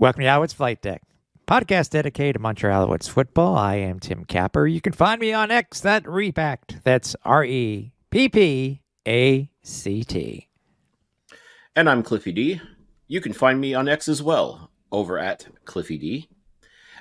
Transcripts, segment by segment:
Welcome to Alouettes Flightdeck, podcast dedicated to Montreal Alouettes football. I am Tim Capper. You can find me on X, that Repact. That's REPPACT. And I'm Cliffy D. You can find me on X as well, over at Cliffy D.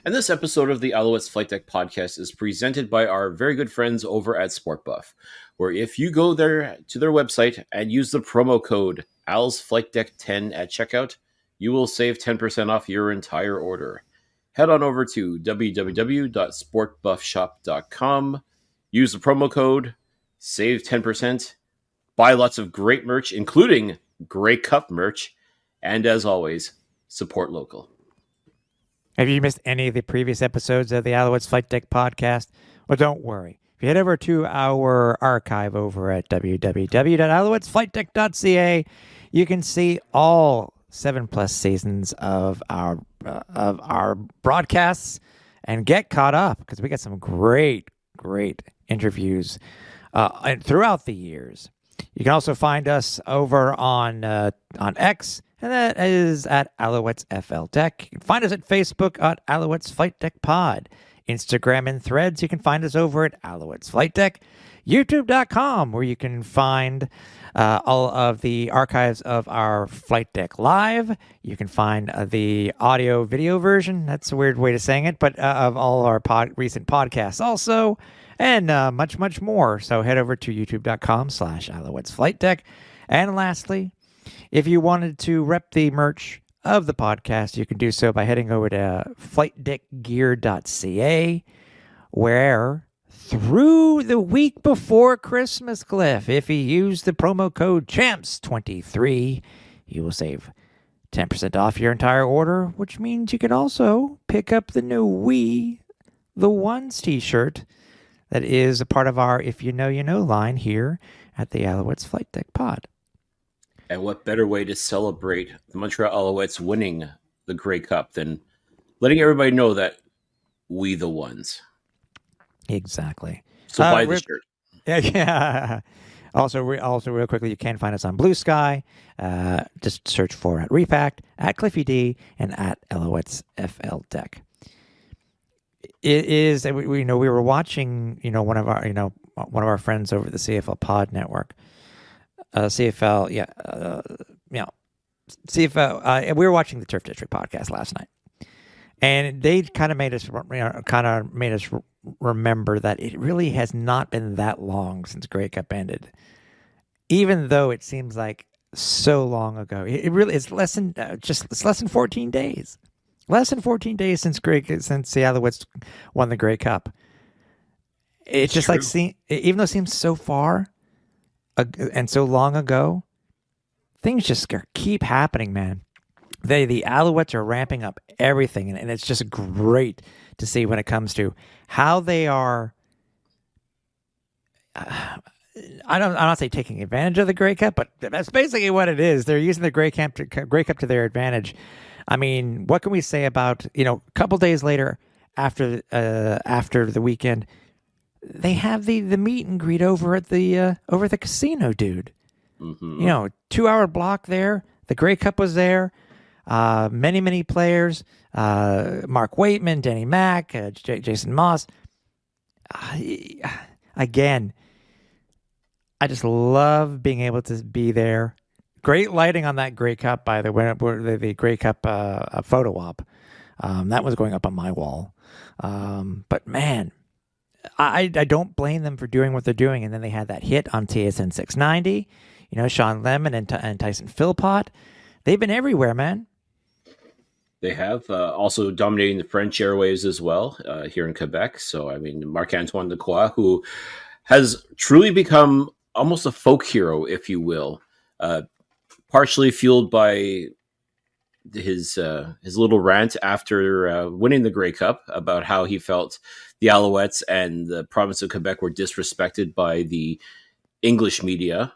And this episode of the Alouettes Flightdeck podcast is presented by our very good friends over at SportBuff, where if you go there to their website and use the promo code ALSFlightDeck10 at checkout, you will save 10% off your entire order. Head on over to www.sportbuffshop.com, use the promo code, save 10%, buy lots of great merch, including Grey Cup merch, and as always, support local. Have you missed any of the previous episodes of the Alouettes Flightdeck podcast? Well, don't worry. If you head over to our archive over at www.alouettesflightdeck.ca, you can see all 7+ seasons of our broadcasts and get caught up because we got some great interviews throughout the years. You can also find us over on X, and that is at Alouettes Flightdeck. You can find us at Facebook at Alouettes Flightdeck Pod. Instagram and Threads, you can find us over at Alouettes Flightdeck. YouTube.com, where you can find all of the archives of our Flight Deck Live. You can find the audio-video version. That's a weird way of saying it, but of all our recent podcasts also, and much more. So head over to youtube.com/Alouettes Flightdeck. And lastly, if you wanted to rep the merch of the podcast, you can do so by heading over to flightdeckgear.ca, where through the week before Christmas, Cliff, if you use the promo code CHAMPS23, you will save 10% off your entire order, which means you can also pick up the new We the Ones t-shirt that is a part of our If You Know, You Know line here at the Alouettes Flightdeck Pod. And what better way to celebrate the Montreal Alouettes winning the Grey Cup than letting everybody know that we the ones. Exactly. So buy the shirt. Yeah. Also, real quickly, you can find us on Blue Sky. Just search for at Repact, at Cliffy D, and at Alouettes Flightdeck. It is. We were watching. One of our friends over at the CFL Pod Network. CFL. CFL. We were watching the Turf District podcast last night, and they kind of made us remember that it really has not been that long since Grey Cup ended, even though it seems like so long ago. It really is less than 14 days. Less than 14 days since the Alouettes won the Grey Cup. It's just true. Even though it seems so far and so long ago, things just keep happening, man. The Alouettes are ramping up everything, and it's just great to see when it comes to how they are. I'm not saying taking advantage of the Grey Cup, but that's basically what it is. They're using the Grey Cup to their advantage. I mean, what can we say about a couple days later after the weekend, they have the meet and greet over at the casino, dude. Mm-hmm. 2-hour block there. The Grey Cup was there. Many players, Mark Waitman, Denny Mack, Jason Moss. Again, I just love being able to be there. Great lighting on that Grey Cup, by the way, the Grey Cup photo op. That was going up on my wall. But man, I don't blame them for doing what they're doing. And then they had that hit on TSN 690. Sean Lemon and Tyson Philpott. They've been everywhere, man. They have also dominating the French airwaves as well here in Quebec. So, I mean, Marc-Antoine Lacroix, who has truly become almost a folk hero, if you will, partially fueled by his little rant after winning the Grey Cup about how he felt the Alouettes and the province of Quebec were disrespected by the English media.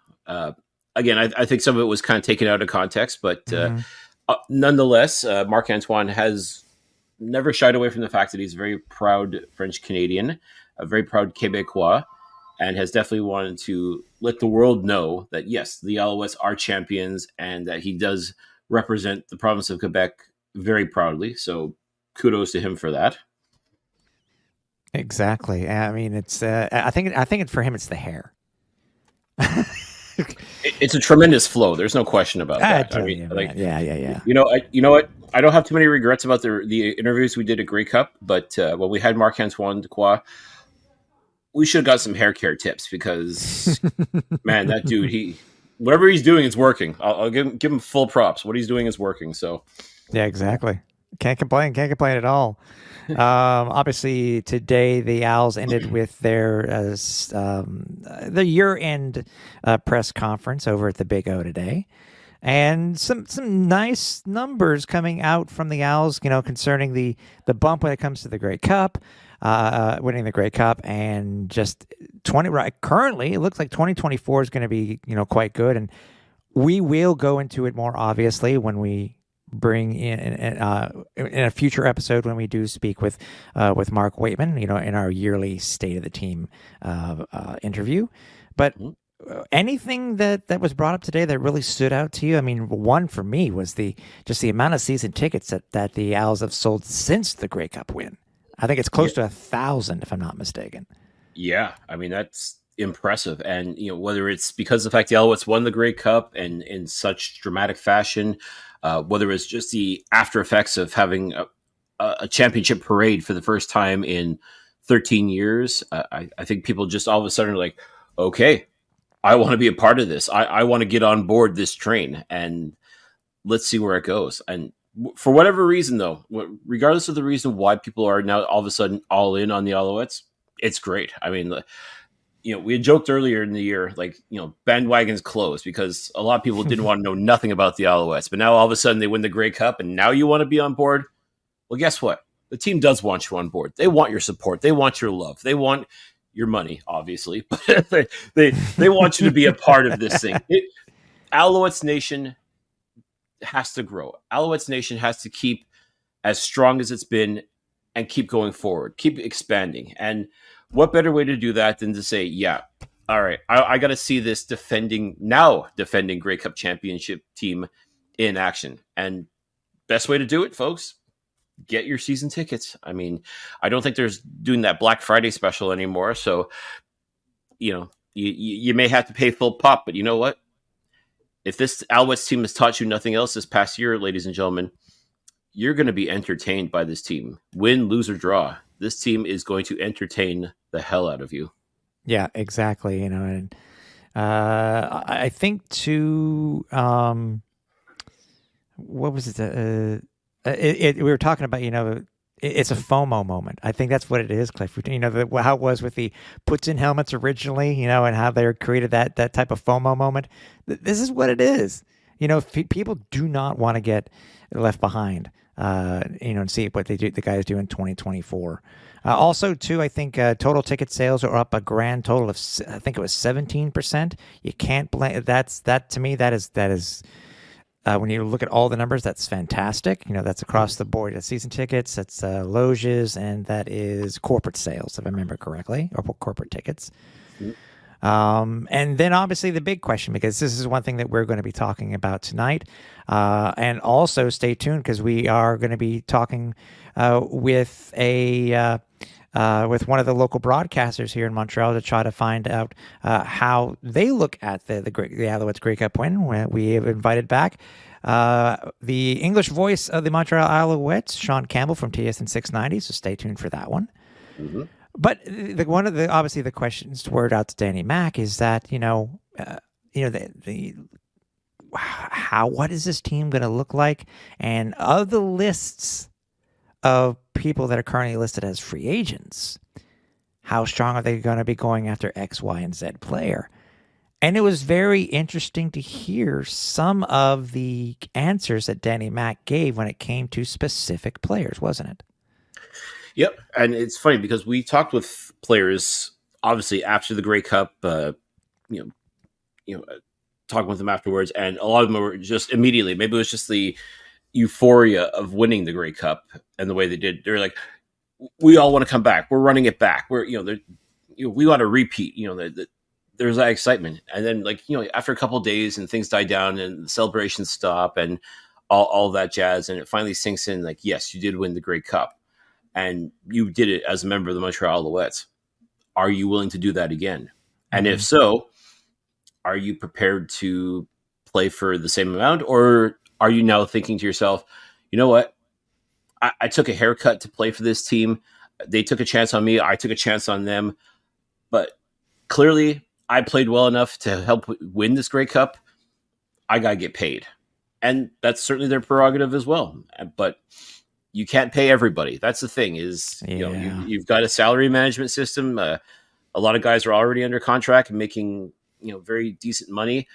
Again, I think some of it was kind of taken out of context, but nonetheless, Marc-Antoine has never shied away from the fact that he's a very proud French Canadian, a very proud Quebecois, and has definitely wanted to let the world know that, yes, the Alouettes are champions and that he does represent the province of Quebec very proudly. So kudos to him for that. Exactly. I mean, it's. I think for him, it's the hair. It's a tremendous flow. There's no question about I that. I tell mean, you, like, man. Yeah. you know what? I don't have too many regrets about the interviews we did at Grey Cup, but when we had Marc-Antoine Dequoy, we should have got some hair care tips because, man, that dude, whatever he's doing is working. I'll give him full props. What he's doing is working. So, Yeah, exactly. Can't complain. Can't complain at all. Obviously, today the Owls ended with their year-end press conference over at the Big O today, and some nice numbers coming out from the Owls. Concerning the bump when it comes to the Grey Cup, winning the Grey Cup, and just 20. Right, currently, it looks like 2024 is going to be quite good, and we will go into it more obviously when we bring in a future episode when we do speak with Mark Waitman, in our yearly State of the Team interview. But anything that was brought up today that really stood out to you? I mean, one for me was the amount of season tickets that the Owls have sold since the Grey Cup win. I think it's close to 1,000, if I'm not mistaken. Yeah, I mean, that's impressive. And whether it's because of the fact the Alouettes won the Grey Cup and in such dramatic fashion, whether it's just the after effects of having a championship parade for the first time in 13 years, I think people just all of a sudden are like, okay, I want to be a part of this. I want to get on board this train, and let's see where it goes. And for whatever reason, though, regardless of the reason why people are now all of a sudden all in on the Alouettes, it's great. I mean, we had joked earlier in the year, like, bandwagons closed because a lot of people didn't want to know nothing about the Alouettes. But now all of a sudden they win the Grey Cup and now you want to be on board. Well, guess what? The team does want you on board. They want your support. They want your love. They want your money, obviously. But they want you to be a part of this thing. Alouettes Nation has to grow. Alouettes Nation has to keep as strong as it's been and keep going forward, keep expanding. And what better way to do that than to say, yeah, all right, I got to see this defending Grey Cup championship team in action. And best way to do it, folks, get your season tickets. I mean, I don't think there's doing that Black Friday special anymore. So, you may have to pay full pop, but you know what? If this Alouettes team has taught you nothing else this past year, ladies and gentlemen, you're going to be entertained by this team. Win, lose, or draw. This team is going to entertain the hell out of you. Yeah, exactly. And I think too. What was it? We were talking about. It's a FOMO moment. I think that's what it is, Cliff. How it was with the puts in helmets originally. And how they created that type of FOMO moment. This is what it is. People do not want to get left behind. And see what the guys do in 2024. Also, too, I think total ticket sales are up a grand total of, I think it was 17%. You can't blame that. To me, that is when you look at all the numbers, that's fantastic. That's across the board. That's season tickets, that's loges, and that is corporate sales, if I remember correctly, or corporate tickets. And then obviously the big question, because this is one thing that we're going to be talking about tonight, and also stay tuned because we are going to be talking with with one of the local broadcasters here in Montreal to try to find out how they look at the Alouettes Grey Cup win. We have invited back the English voice of the Montreal Alouettes, Sean Campbell from TSN 690. So stay tuned for that one. Mm-hmm. But one of the obviously the questions to word out to Danny Mac is that what is this team going to look like, and of the lists of people that are currently listed as free agents, how strong are they going to be going after X, Y, and Z player? And it was very interesting to hear some of the answers that Danny Mac gave when it came to specific players, wasn't it? Yep, and it's funny because we talked with players obviously after the Grey Cup, talking with them afterwards, and a lot of them were just immediately. Maybe it was just the euphoria of winning the Grey Cup and the way they did. They're like, we all want to come back. We're running it back. We want to repeat. There's that excitement, and then after a couple of days and things die down and the celebrations stop, and all that jazz, and it finally sinks in. Like, yes, you did win the Grey Cup, and you did it as a member of the Montreal Alouettes. Are you willing to do that again? And if so, are you prepared to play for the same amount, or are you now thinking to yourself, you know what? I took a haircut to play for this team. They took a chance on me. I took a chance on them. But clearly, I played well enough to help win this Grey Cup. I got to get paid. And that's certainly their prerogative as well. But you can't pay everybody. That's the thing is, you've got a salary management system. A lot of guys are already under contract and making, very decent money.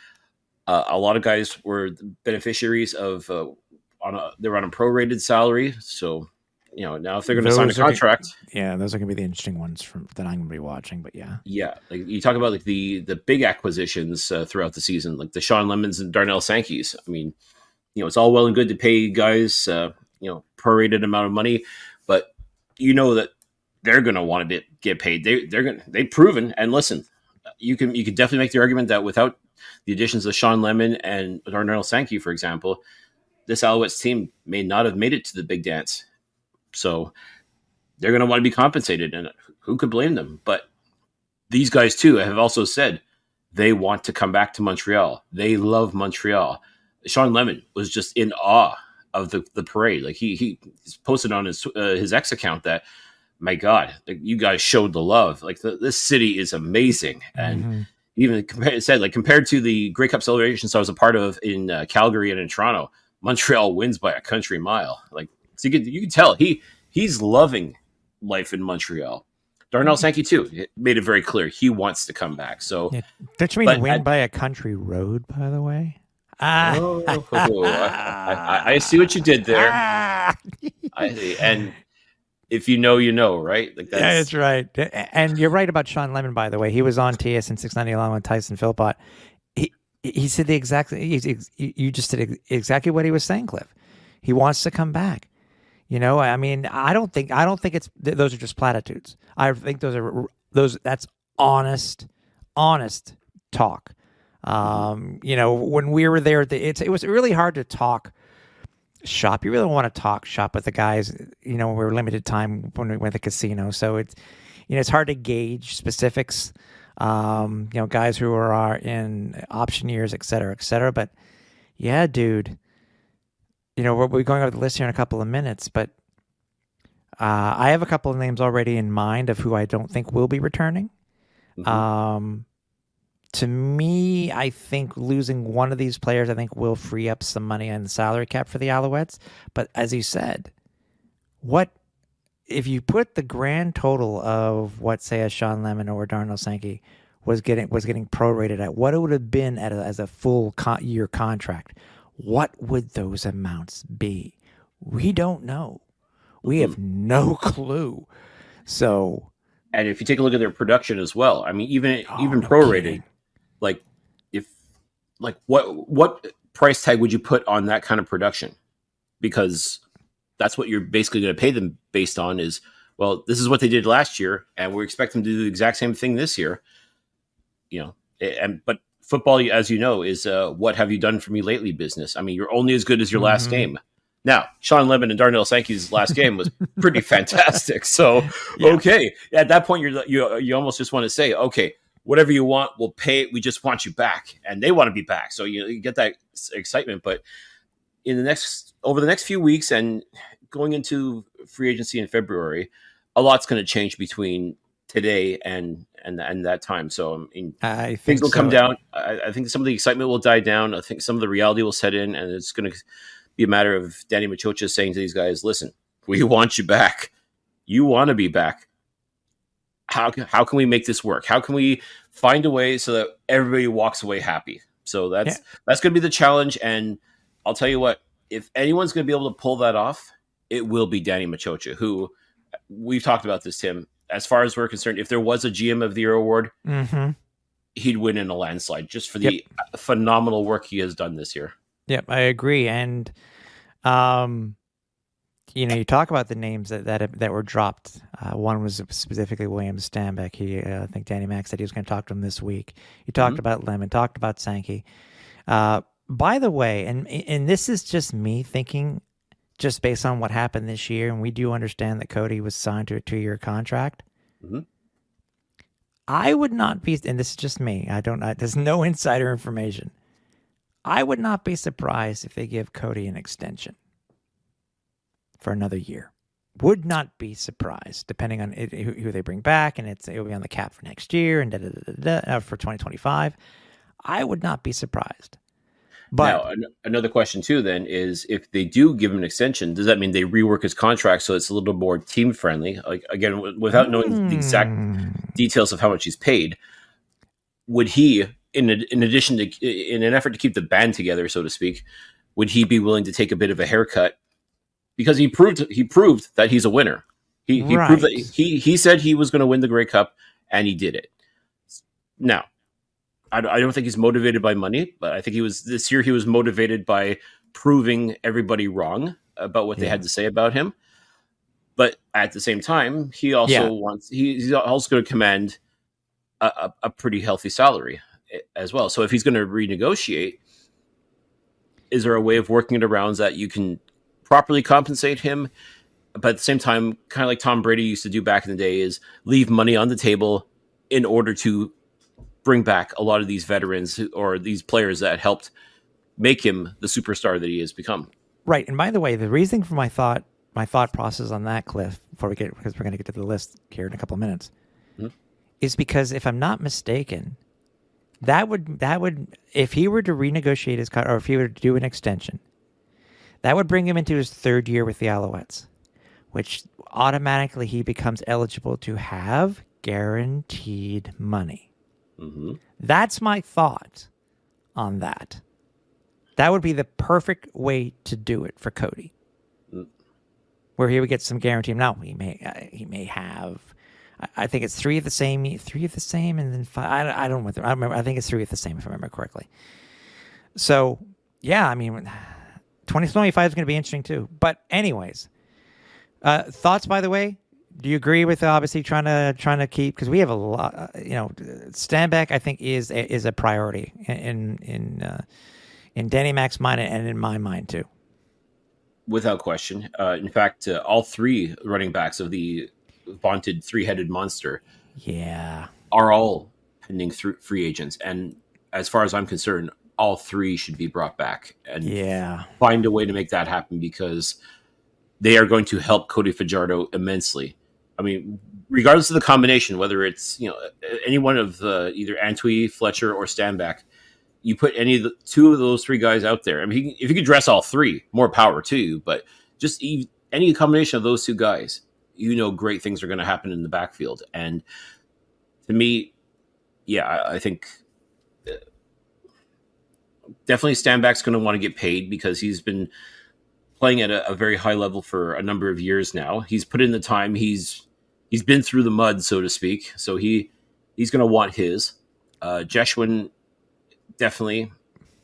A lot of guys were beneficiaries of they were on a prorated salary. So, now if they're going to sign a contract, those are going to be the interesting ones that I'm going to be watching. But like you talk about like the big acquisitions throughout the season, like the Sean Lemons and Darnell Sankeys. I mean, it's all well and good to pay guys, prorated amount of money, but that they're going to want to get paid. They've proven, and listen, you can definitely make the argument that without the additions of Sean Lemon and Darnell Sankey, for example, this Alouettes team may not have made it to the big dance. So they're going to want to be compensated, and who could blame them? But these guys too have also said they want to come back to Montreal. They love Montreal. Sean Lemon was just in awe of the parade. Like he posted on his X account that, my God, like, you guys showed the love. Like this city is amazing. And even compared to the Grey Cup celebrations I was a part of in Calgary and in Toronto, Montreal wins by a country mile. Like, so you can tell he's loving life in Montreal. Darnell Sankey too made it very clear he wants to come back. So don't you mean win by a country road, by the way? I see what you did there. And if you know, right? Like that's right. And you're right about Sean Lemon, by the way. He was on TSN 690 along with Tyson Philpott. He said you just did exactly what he was saying, Cliff. He wants to come back. I mean, I don't think it's those are just platitudes. I think that's honest talk. When we were there, it was really hard to talk shop. You really want to talk shop with the guys. We were limited time when we went to the casino, so it's hard to gauge specifics. Guys who are in option years, et cetera. But yeah, dude, we're going over the list here in a couple of minutes, but I have a couple of names already in mind of who I don't think will be returning. To me, I think losing one of these players, I think will free up some money on the salary cap for the Alouettes. But as you said, what if you put the grand total of what, say, a Sean Lemon or Darnell Sankey was getting prorated at, what it would have been as a full year contract? What would those amounts be? We don't know. We have no clue. So, and if you take a look at their production as well, I mean, even prorated, what price tag would you put on that kind of production? Because that's what you're basically going to pay them based on is, well, this is what they did last year, and we expect them to do the exact same thing this year. But football, as you know, is what have you done for me lately business. I mean, you're only as good as your last game. Now, Sean Lemon and Darnell Sankey's last game was pretty fantastic. So, okay, at that point, you almost just want to say, okay, whatever you want, we'll pay it. We just want you back, and they want to be back. So you get that excitement. But over the next few weeks and going into free agency in February, a lot's going to change between today and that time. So I think things will come down. I think some of the excitement will die down. I think some of the reality will set in, and it's going to be a matter of Danny Machocha saying to these guys, listen, we want you back. You want to be back. How can we make this work? How can we find a way so that everybody walks away happy? So that's going to be the challenge. And I'll tell you what, if anyone's going to be able to pull that off, it will be Danny Machocha, who we've talked about this, Tim. As far as we're concerned, if there was a GM of the Year award, he'd win in a landslide just for the phenomenal work he has done this year. Yep, I agree. And, you talk about the names that were dropped. One was specifically William Stanback. I think Danny Mac said he was going to talk to him this week. He talked about Lemon, talked about Sankey. But By the way, and this is just me thinking, just based on what happened this year, and we do understand that Cody was signed to a 2-year contract. Mm-hmm. I would not be, and this is just me. There's no insider information. I would not be surprised if they give Cody an extension for another year. Would not be surprised, depending on who they bring back, and it'll be on the cap for next year and for 2025. I would not be surprised. But now, another question too then is, if they do give him an extension, does that mean they rework his contract so it's a little more team friendly? Like, again, without knowing the exact details of how much he's paid, would he, in addition to, in an effort to keep the band together, so to speak, would he be willing to take a bit of a haircut? Because he proved that he's a winner. He proved that he said he was going to win the Grey Cup, and he did it. Now, I don't think he's motivated by money, but I think this year he was motivated by proving everybody wrong about what they had to say about him. But at the same time, he also he's also going to command a pretty healthy salary as well. So if he's going to renegotiate, is there a way of working it around that you can properly compensate him, but at the same time, kind of like Tom Brady used to do back in the day, is leave money on the table in order to bring back a lot of these veterans or these players that helped make him the superstar that he has become. Right. And by the way, the reason for my thought process on that, Cliff, because we're going to get to the list here in a couple of minutes, is because if I'm not mistaken, that would if he were to renegotiate his contract, or if he were to do an extension, that would bring him into his 3rd year with the Alouettes, which automatically he becomes eligible to have guaranteed money. Mm-hmm. That's my thought on that. That would be the perfect way to do it for Cody, where he would get some guarantee. Now he may have, I think it's 3 of the same, and then 5. I don't know. I remember. I think it's 3 of the same, if I remember correctly. So yeah, I mean, 2025 is going to be interesting too. But anyways, thoughts, by the way. Do you agree with obviously trying to keep, because we have a lot, Stanback I think is a priority in Danny Mac's mind and in my mind too. Without question. In fact, all 3 running backs of the vaunted 3-headed monster, are all pending free agents, and as far as I'm concerned, all 3 should be brought back and find a way to make that happen, because they are going to help Cody Fajardo immensely. I mean, regardless of the combination, whether it's any one of either Antwi, Fletcher, or Stanback, you put any of the 2 of those 3 guys out there. I mean, if you could dress all 3, more power to you. But just any combination of those 2 guys, great things are going to happen in the backfield. And to me, I think definitely Stanback's going to want to get paid, because he's been playing at a very high level for a number of years now. He's put in the time. He's been through the mud, so to speak. So he's going to want his. Jeshwin, definitely,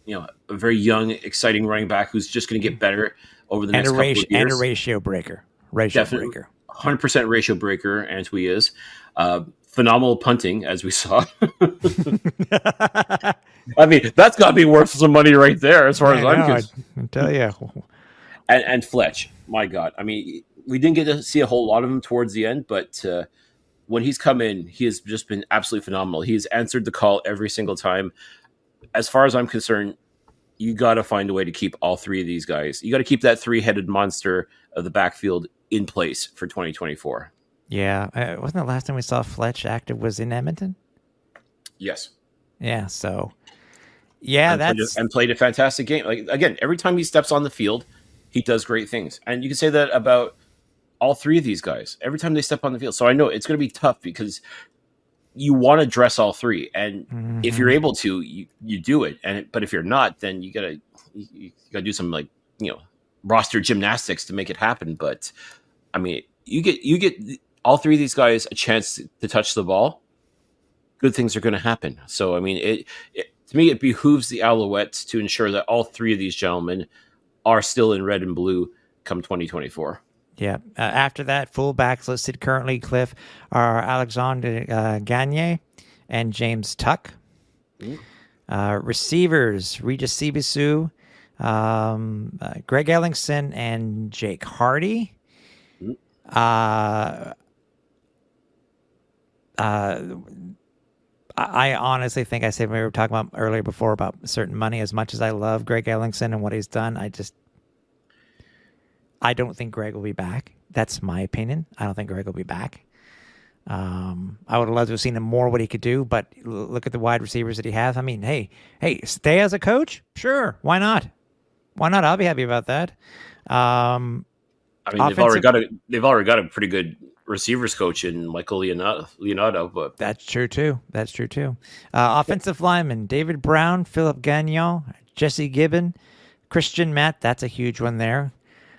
a very young, exciting running back who's just going to get better over the next couple of years. And a ratio breaker. 100% ratio breaker, Antwi is. Phenomenal punting, as we saw. I mean, that's got to be worth some money right there, as far as I'm concerned. I tell you. And Fletch, my God. I mean, we didn't get to see a whole lot of him towards the end, but when he's come in, he has just been absolutely phenomenal. He has answered the call every single time. As far as I'm concerned, you got to find a way to keep all 3 of these guys. You got to keep that 3-headed monster of the backfield in place for 2024. Yeah. Wasn't the last time we saw Fletch active was in Edmonton? Yes. Yeah, so... Yeah, and played a fantastic game. Like, again, every time he steps on the field, he does great things. And you can say that about all 3 of these guys. Every time they step on the field. So I know it's going to be tough, because you want to dress all 3. And if you're able to, you do it. But if you're not, then you gotta do some, like, roster gymnastics to make it happen. But I mean, you get all 3 of these guys a chance to touch the ball, good things are going to happen. So I mean, to me, it behooves the Alouettes to ensure that all 3 of these gentlemen are still in red and blue come 2024. Yeah. After that, fullbacks listed currently, Cliff, are Alexander Gagne and James Tuck. Receivers, Regis Sibisu, Greg Ellingson, and Jake Hardy. Mm. I honestly think I said we were talking about earlier before about certain money. As much as I love Greg Ellingson and what he's done, I don't think Greg will be back. That's my opinion. I don't think Greg will be back. I would have loved to have seen him more what he could do, but look at the wide receivers that he has. I mean, hey, stay as a coach? Sure, why not? Why not? I'll be happy about that. I mean, they've already got a pretty good receivers coach in Michael Leonardo, but that's true too. Offensive lineman David Brown, Philip Gagnon, Jesse Gibbon, Christian Matt. That's a huge one there,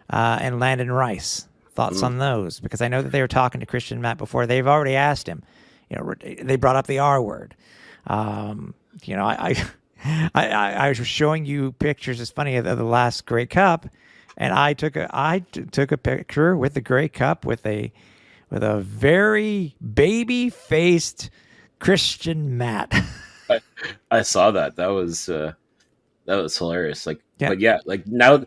and Landon Rice. Thoughts on those? Because I know that they were talking to Christian Matt before. They've already asked him. They brought up the R word. I was showing you pictures. It's funny of the last Grey Cup, and I took a picture with the Grey Cup with a very baby faced Christian Matt. I saw that. That was hilarious. But yeah, now.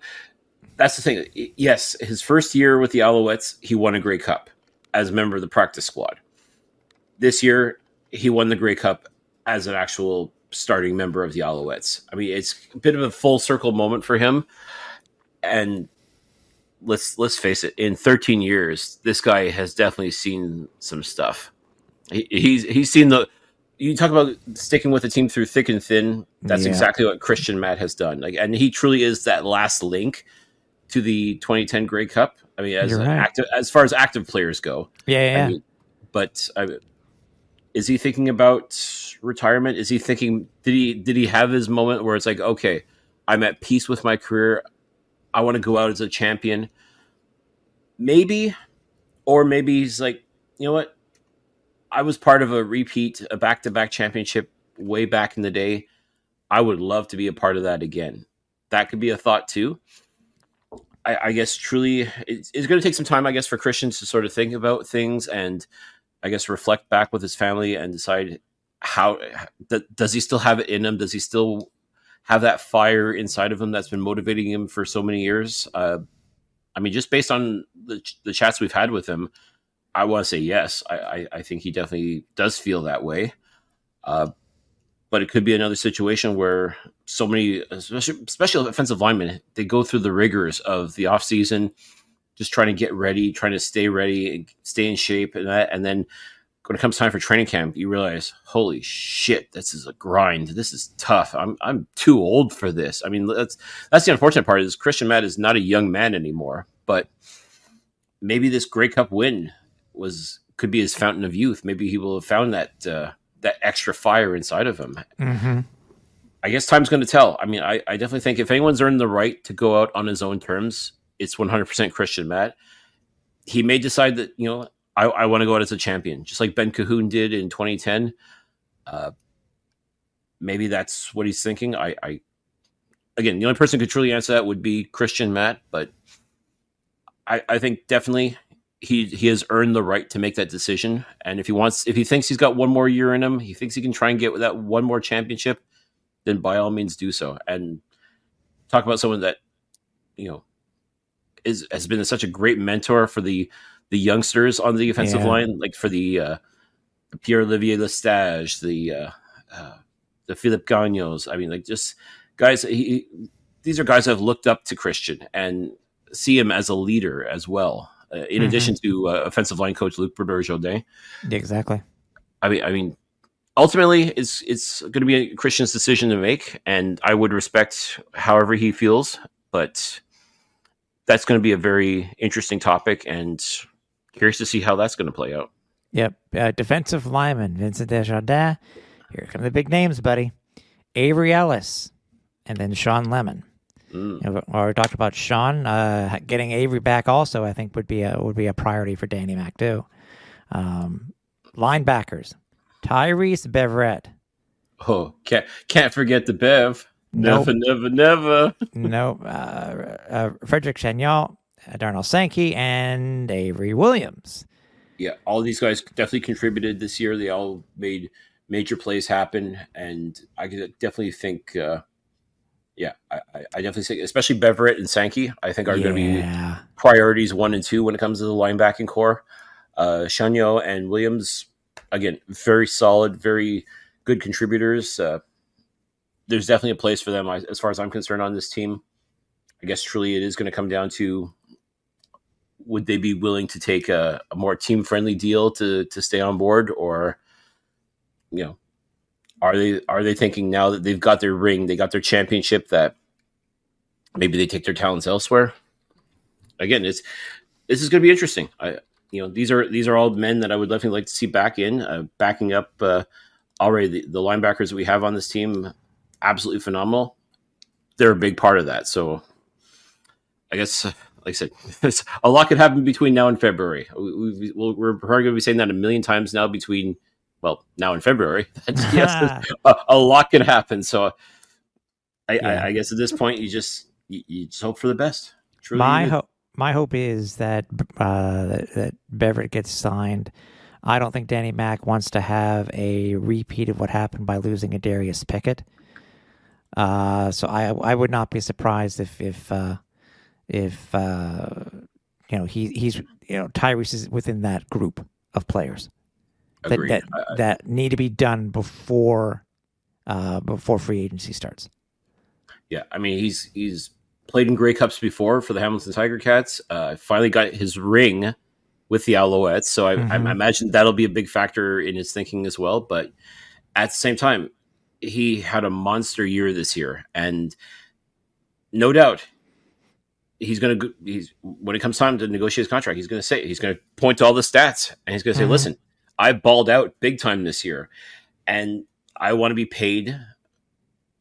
That's the thing. Yes, his first year with the Alouettes, he won a Grey Cup as a member of the practice squad. This year, he won the Grey Cup as an actual starting member of the Alouettes. I mean, it's a bit of a full circle moment for him. And let's face it, in 13 years, this guy has definitely seen some stuff. He's seen you talk about sticking with the team through thick and thin. That's exactly what Christian Matt has done. And he truly is that last link to the 2010 Grey Cup. I mean, as far as active players go. Yeah. I mean, but is he thinking about retirement? Is he thinking? Did he have his moment where it's like, okay, I'm at peace with my career. I want to go out as a champion. Maybe, or maybe he's like, you know what? I was part of a back-to-back championship way back in the day. I would love to be a part of that again. That could be a thought too. I guess truly it's going to take some time, I guess, for Christians to sort of think about things and I guess reflect back with his family and decide does he still have it in him? Does he still have that fire inside of him that's been motivating him for so many years? I mean, just based on the chats we've had with him, I want to say yes. I think he definitely does feel that way. But it could be another situation where so many, especially offensive linemen, they go through the rigors of the offseason, just trying to get ready, trying to stay ready, stay in shape, and then when it comes time for training camp, you realize, holy shit, this is a grind. This is tough. I'm too old for this. I mean, that's the unfortunate part is Christian Matt is not a young man anymore. But maybe this Grey Cup win could be his fountain of youth. Maybe he will have found that extra fire inside of him. Mm-hmm. I guess time's going to tell. I mean, I definitely think if anyone's earned the right to go out on his own terms, it's 100% Christian Matt. He may decide that, I want to go out as a champion, just like Ben Cahoon did in 2010. Maybe that's what he's thinking. Again, the only person who could truly answer that would be Christian Matt, but I think definitely he has earned the right to make that decision. And if he thinks he's got one more year in him, he thinks he can try and get that one more championship, then by all means do so. And talk about someone that, has been such a great mentor for the youngsters on the offensive line, like for the Pierre-Olivier Lestage, the Philippe Gagnons. I mean, like just guys, these are guys that have looked up to Christian and see him as a leader as well. In addition to offensive line coach Luc Brodeur-Jourdain. Exactly. I mean, ultimately, it's going to be a Christian's decision to make, and I would respect however he feels, but that's going to be a very interesting topic, and curious to see how that's going to play out. Yep. Defensive lineman, Vincent Desjardins. Here come the big names, buddy. Avery Ellis, and then Sean Lemon. We talked about Sean. Getting Avery back also, I think, would be a priority for Danny Mac too. Linebackers, Tyrese Beverett. Oh, can't forget the Bev. Nope. Never. No. Frederick Chagnon, Darnell Sankey, and Avery Williams. Yeah, all these guys definitely contributed this year. They all made major plays happen, and I could definitely think. I definitely think, especially Beverett and Sankey, I think are going to be priorities 1 and 2 when it comes to the linebacking core. Shunyo and Williams, again, very solid, very good contributors. There's definitely a place for them as far as I'm concerned on this team. I guess truly it is going to come down to, would they be willing to take a more team-friendly deal to stay on board, or are they thinking now that they've got their ring, they got their championship, that maybe they take their talents elsewhere? Again, this is going to be interesting. These are all men that I would definitely like to see backing up already the linebackers that we have on this team. Absolutely phenomenal. They're a big part of that. So I guess, like I said, a lot could happen between now and February. We're probably going to be saying that a million times now between, now in February. Yes, a lot can happen. So I guess at this point, you just hope for the best. Truly, my hope is that that Beverett gets signed. I don't think Danny Mac wants to have a repeat of what happened by losing a Darius Pickett. So I would not be surprised if Tyrese is within that group of players that need to be done before free agency starts. Yeah, I mean he's played in Grey Cups before for the Hamilton Tiger Cats. Finally got his ring with the Alouettes, so I imagine that'll be a big factor in his thinking as well. But at the same time, he had a monster year this year, and no doubt he's when it comes time to negotiate his contract, he's going to point to all the stats, and he's going to say, listen, I balled out big time this year, and I want to be paid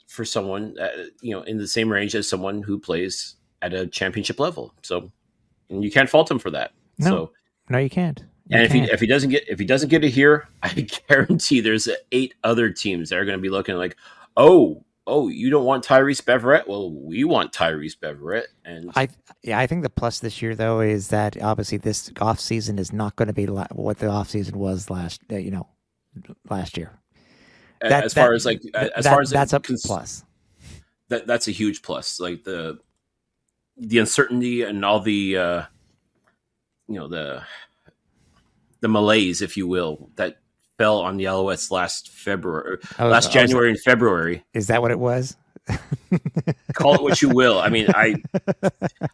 for someone, in the same range as someone who plays at a championship level. So, and you can't fault him for that. No, you can't. If he doesn't get it here, I guarantee there's 8 other teams that are going to be looking like, oh, you don't want Tyrese Beverett? Well, we want Tyrese Beverett. And I think the plus this year though is that obviously this off season is not going to be what the off season was last year. That's a plus. That's a huge plus. Like the uncertainty and all the the malaise, if you will, that fell on the Alouettes last January and February. Is that what it was? Call it what you will. I mean,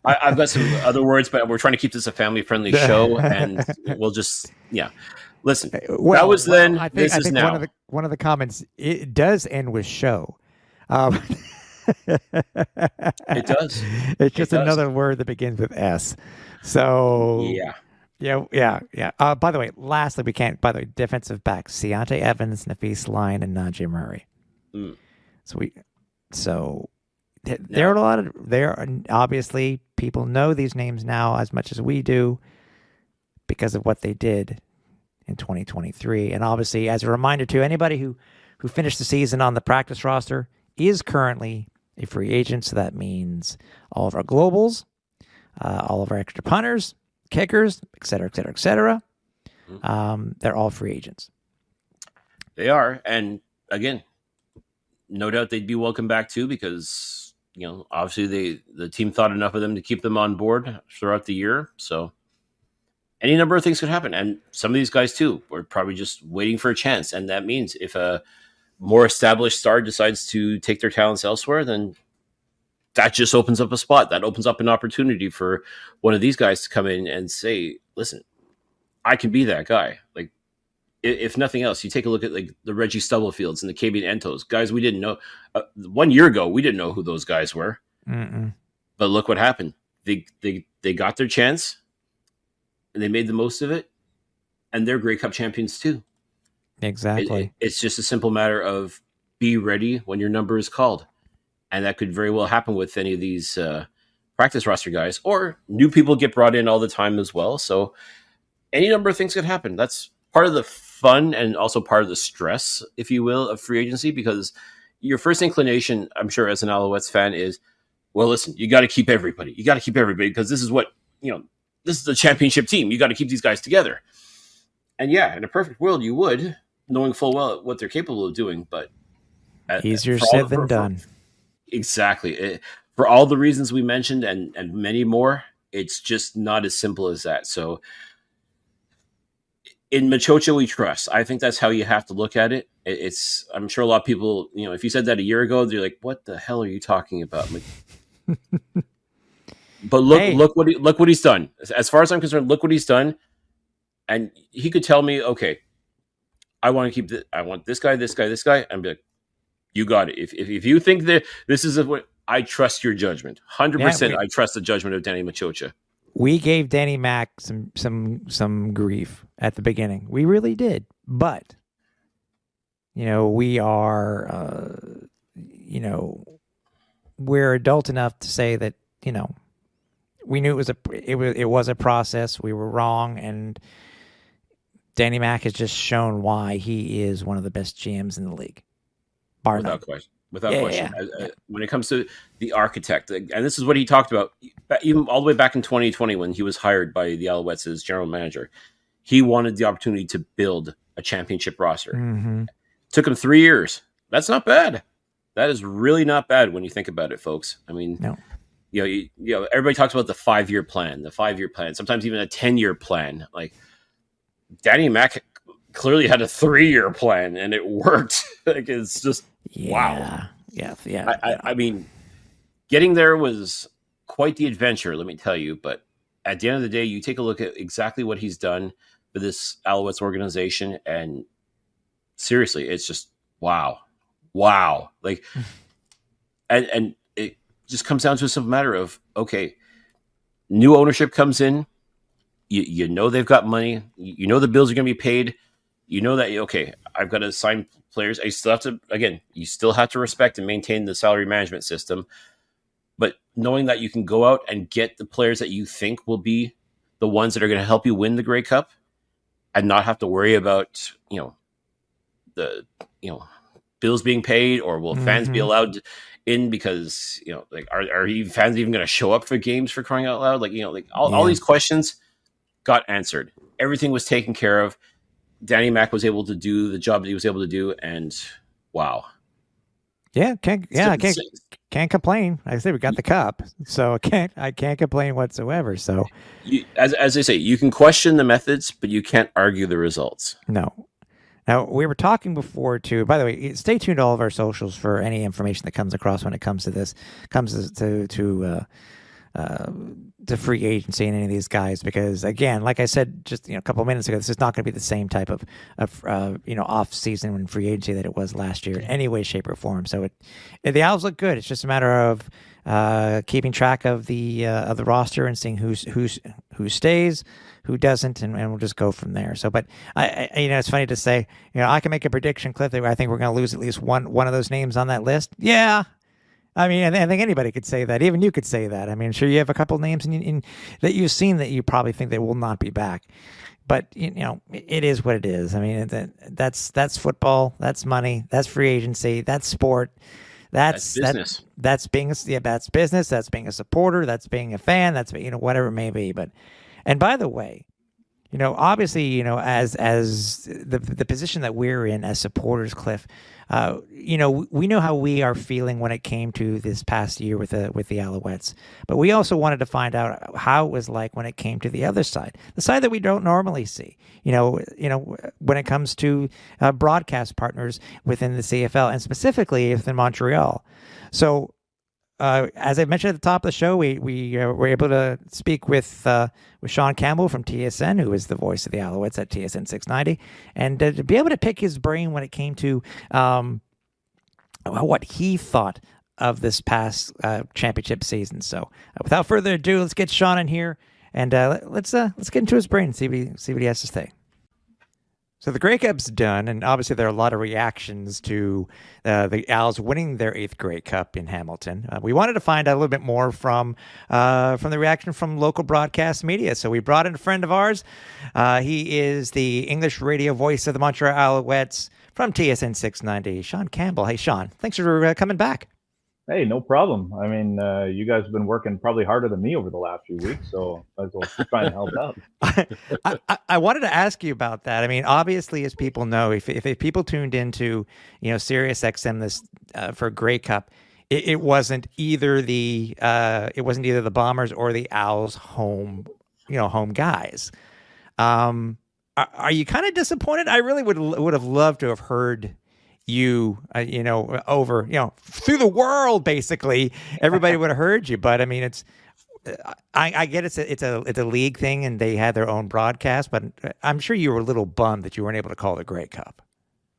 I've got some other words, but we're trying to keep this a family-friendly show, and we'll just listen. That was then. I think now. One of the comments, it does end with show. It does. It's just another word that begins with S. So yeah. By the way, lastly, defensive backs: Ciante Evans, Nafis Lyon, and Najee Murray. There are obviously people know these names now as much as we do because of what they did in 2023. And obviously, as a reminder to anybody who finished the season on the practice roster is currently a free agent. So that means all of our globals, all of our extra punters, kickers, et cetera, et cetera, et cetera. They're all free agents. They are. And again, no doubt they'd be welcome back too, because, obviously the team thought enough of them to keep them on board throughout the year. So any number of things could happen. And some of these guys too were probably just waiting for a chance. And that means if a more established star decides to take their talents elsewhere, then that just opens up a spot. That opens up an opportunity for one of these guys to come in and say, listen, I can be that guy. Like, if nothing else, you take a look at like the Reggie Stubblefields and the KB Entos, guys we didn't know. 1 year ago, we didn't know who those guys were. But look what happened. They got their chance, and they made the most of it, and they're Grey Cup champions too. Exactly. It's just a simple matter of be ready when your number is called. And that could very well happen with any of these practice roster guys, or new people get brought in all the time as well. So any number of things could happen. That's part of the fun and also part of the stress, if you will, of free agency, because your first inclination, I'm sure, as an Alouettes fan is, well, listen, you got to keep everybody. You got to keep everybody because this is what, this is the championship team. You got to keep these guys together. And yeah, in a perfect world, you would. knowing full well what they're capable of doing. But easier said than done. Exactly. For all the reasons we mentioned and many more, it's just not as simple as that. So in Machocha we trust. I think that's how you have to look at it. I'm sure a lot of people, if you said that a year ago, they're like, "What the hell are you talking about?" But look what he's done. As far as I'm concerned, look what he's done. And he could tell me, "Okay, I want to keep I want this guy, and be like, "You got it." If you think that this is what I trust your judgment, 100%. I trust the judgment of Danny Machocha. We gave Danny Mac some grief at the beginning. We really did. But we are we're adult enough to say that, we knew it was a process. We were wrong, and Danny Mac has just shown why he is one of the best GMs in the league. Without question. When it comes to the architect, and this is what he talked about, even all the way back in 2020 when he was hired by the Alouettes as general manager, he wanted the opportunity to build a championship roster. Mm-hmm. Took him 3 years. That's not bad. That is really not bad when you think about it, folks. I mean, no. Everybody talks about the 5-year plan, sometimes even a 10-year plan. Like Danny Mac clearly had a 3-year plan and it worked. Like it's just wow. Yeah. I mean, getting there was quite the adventure, let me tell you. But at the end of the day, you take a look at exactly what he's done for this Alouettes organization, and seriously, it's just wow. Like, and it just comes down to a simple matter of, okay, new ownership comes in. You know they've got money. You know the bills are going to be paid. You know that, okay, I've got to sign players. You still have to respect and maintain the salary management system. But knowing that you can go out and get the players that you think will be the ones that are going to help you win the Grey Cup and not have to worry about, the bills being paid, or will fans be allowed in because, are fans even going to show up for games, for crying out loud? All these questions got answered. Everything was taken care of. Danny Mac was able to do the job that he was able to do, and wow. I can't complain. Like I said, we got the cup, so I can't complain whatsoever. So, as they say, you can question the methods, but you can't argue the results. No. Now, we were talking before too. By the way, stay tuned to all of our socials for any information that comes across when it comes to this, to free agency and any of these guys, because again, like I said just a couple of minutes ago, this is not going to be the same type of off season and free agency that it was last year in any way, shape, or form. So the Owls look good. It's just a matter of keeping track of the roster and seeing who stays, who doesn't, and we'll just go from there. So, but I it's funny to say, I can make a prediction, Cliff, that I think we're going to lose at least one of those names on that list. Yeah. I mean, I think anybody could say that. Even you could say that. I mean, sure, you have a couple names in that you've seen that you probably think they will not be back. But, it is what it is. I mean, that's football. That's money. That's free agency. That's sport. That's business. That's business. That's being a supporter. That's being a fan. That's, whatever it may be. But, and by the way, obviously, as the position that we're in as supporters, Cliff, we know how we are feeling when it came to this past year with the Alouettes, but we also wanted to find out how it was like when it came to the other side, the side that we don't normally see. When it comes to broadcast partners within the CFL, and specifically within Montreal. So. As I mentioned at the top of the show, we were able to speak with Sean Campbell from TSN, who is the voice of the Alouettes at TSN 690, and to be able to pick his brain when it came to what he thought of this past championship season. So, without further ado, let's get Sean in here and let's get into his brain and see what he has to say. So the Grey Cup's done, and obviously there are a lot of reactions to the Owls winning their 8th Grey Cup in Hamilton. We wanted to find out a little bit more from the reaction from local broadcast media. So we brought in a friend of ours. He is the English radio voice of the Montreal Alouettes from TSN 690, Sean Campbell. Hey, Sean, thanks for coming back. Hey, no problem. I mean, you guys have been working probably harder than me over the last few weeks, so might as well try and help out. I wanted to ask you about that. I mean, obviously, as people know, if people tuned into Sirius XM this for Grey Cup, it wasn't either the Bombers or the Owls home guys. Are you kind of disappointed? I really would have loved to have heard you, over, through the world. Basically, everybody would have heard you. But I mean, I get it's a league thing, and they had their own broadcast. But I'm sure you were a little bummed that you weren't able to call the Grey Cup.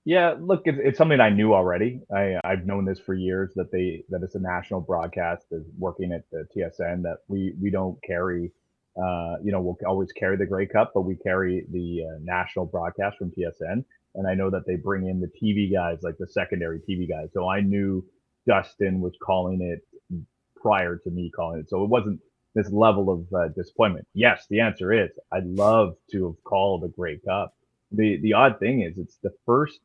Yeah, look, it's something I knew already. I've known this for years that it's a national broadcast is working at the TSN that we don't carry. We'll always carry the Grey Cup, but we carry the national broadcast from TSN. And I know that they bring in the TV guys, like the secondary TV guys. So I knew Dustin was calling it prior to me calling it. So it wasn't this level of disappointment. Yes, the answer is I'd love to have called the Grey Cup. The odd thing is it's the first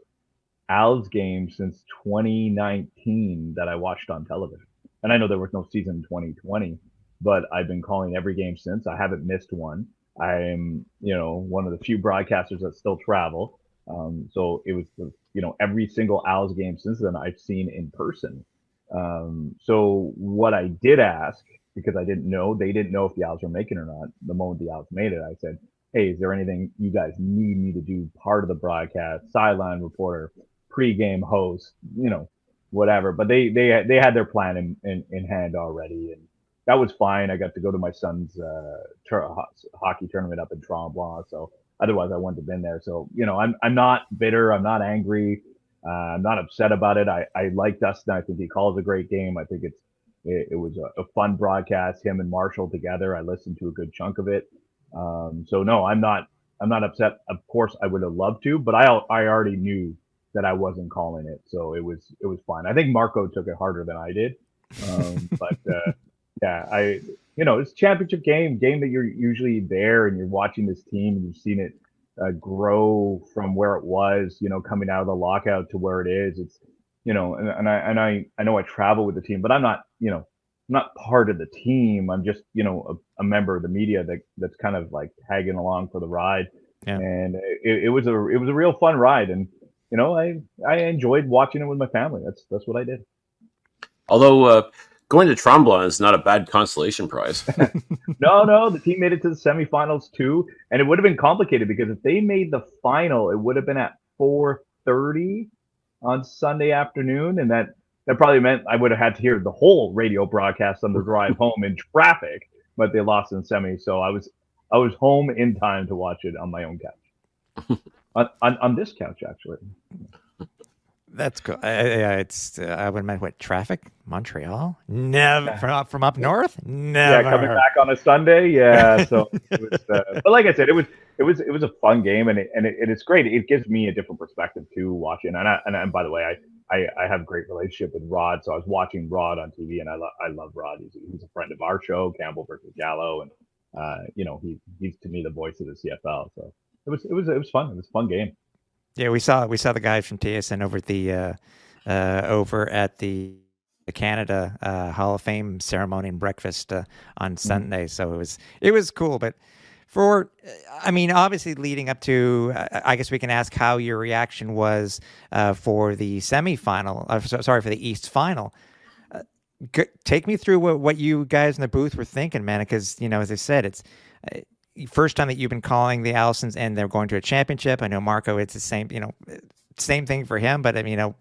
Al's game since 2019 that I watched on television. And I know there was no season in 2020, but I've been calling every game since. I haven't missed one. I'm, one of the few broadcasters that still travel. So it was, every single Al's game since then I've seen in person. So what I did ask, because they didn't know if the Owls were making it or not. The moment the Owls made it, I said, "Hey, is there anything you guys need me to do? Part of the broadcast, sideline reporter, pregame host, whatever." But they had their plan in hand already, and that was fine. I got to go to my son's hockey tournament up in Tremblant, so otherwise I wouldn't have been there. So I'm not bitter. I'm not angry. I'm not upset about it. I like Dustin. I think he calls a great game. I think it was a fun broadcast. Him and Marshall together. I listened to a good chunk of it. So no, I'm not upset. Of course, I would have loved to, but I already knew that I wasn't calling it, so it was fine. I think Marco took it harder than I did, but yeah, it's championship game that you're usually there and you're watching this team and you've seen it grow from where it was, coming out of the lockout to where it is. It's and I know I travel with the team, but I'm not not part of the team. I'm just, a member of the media that's kind of like tagging along for the ride. Yeah. And it was a real fun ride. And, I enjoyed watching it with my family. That's what I did. Although going to Tremblant is not a bad consolation prize. No, the team made it to the semifinals too. And it would have been complicated because if they made the final, it would have been at 4:30 on Sunday afternoon. And that probably meant I would have had to hear the whole radio broadcast on the drive home in traffic, but they lost in semi. So I was home in time to watch it on my own couch. on this couch, actually. That's cool. I would imagine what traffic, Montreal, never from up north, never. Yeah, coming back on a Sunday, yeah. So it was, but like I said, it was a fun game, and it's great. It gives me a different perspective too, watching. And by the way, I have a great relationship with Rod, so I was watching Rod on TV, and I love Rod. He's a friend of our show, Campbell versus Gallo, and he's to me the voice of the CFL. So it was fun. It was a fun game. Yeah, we saw the guys from TSN over at the Canada Hall of Fame ceremony and breakfast on Sunday. So it was cool. But obviously leading up to, I guess we can ask how your reaction was for the semifinal. For the East final. Take me through what you guys in the booth were thinking, man. Because as I said, it's. First time that you've been calling the Allisons and they're going to a championship. I know Marco, it's the same thing for him, but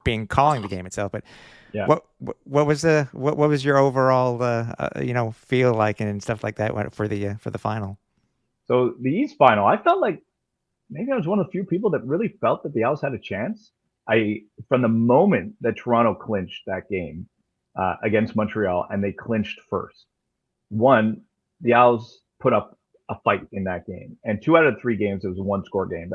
being calling the game itself. But yeah, what was your overall feel like and stuff like that for the final? So the East final, I felt like maybe I was one of the few people that really felt that the Owls had a chance. From the moment that Toronto clinched that game against Montreal and they clinched first, the Owls put up a fight in that game, and 2 out of 3 games it was a 1-score game.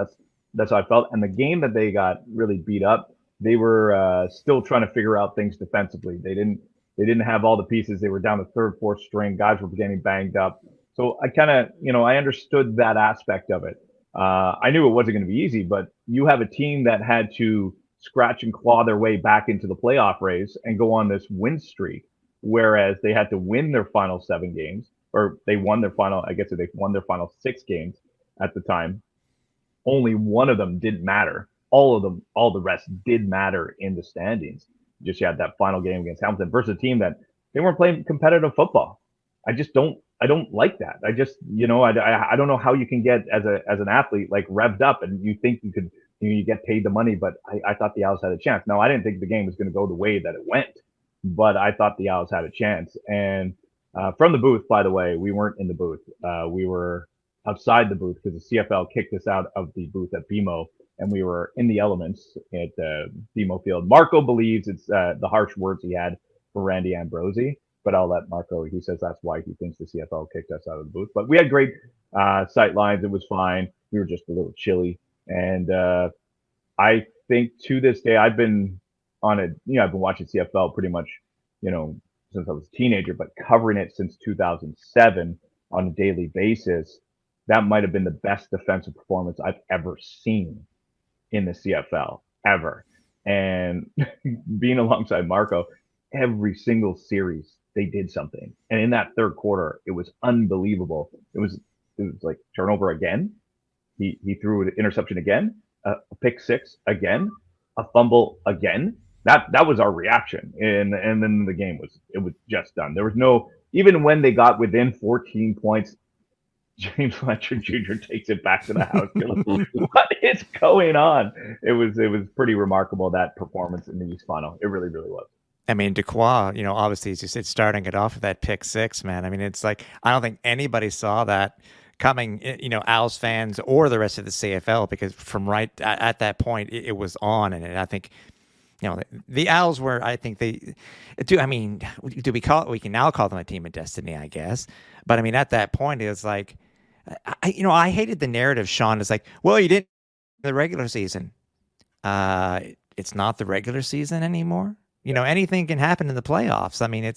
That's how I felt. And the game that they got really beat up, they were still trying to figure out things defensively. They didn't have all the pieces. They were down to third, fourth string. Guys were getting banged up. So I kind of I understood that aspect of it. I knew it wasn't going to be easy, but you have a team that had to scratch and claw their way back into the playoff race and go on this win streak, whereas they had to win their final 7 games, or they won their final, I guess they won their final 6 games at the time. Only one of them didn't matter. All the rest did matter in the standings. Just you had that final game against Hamilton versus a team that they weren't playing competitive football. I don't like that. I just, I don't know how you can get as an athlete like revved up and you think you get paid the money, but I thought the Owls had a chance. Now, I didn't think the game was going to go the way that it went, but I thought the Owls had a chance. And from the booth, by the way, we weren't in the booth. We were outside the booth because the CFL kicked us out of the booth at BMO, and we were in the elements at BMO Field. Marco believes it's the harsh words he had for Randy Ambrosie, but I'll let Marco. He says that's why he thinks the CFL kicked us out of the booth. But we had great sight lines. It was fine. We were just a little chilly. And I think to this day, I've been watching CFL pretty much, since I was a teenager, but covering it since 2007 on a daily basis. That might have been the best defensive performance I've ever seen in the CFL ever. And being alongside Marco, every single series they did something. And in that third quarter, it was unbelievable. It was like turnover again. He threw an interception again, a pick six again, a fumble again. That was our reaction. And then the game was just done. There was no, even when they got within 14 points, James Fletcher Jr. takes it back to the house. Like, what is going on? It was pretty remarkable, that performance in the East Final. It really, really was. I mean, Duquois, obviously, as you said, starting it off with that pick six, man. I mean, it's like, I don't think anybody saw that coming, Owls fans or the rest of the CFL, because from right at that point, it was on. And I think, the Owls were, I think we can now call them a team of destiny, I guess. But I mean, at that point, it was like, I hated the narrative, Sean. It's like, well, you didn't the regular season. It's not the regular season anymore. Anything can happen in the playoffs. I mean,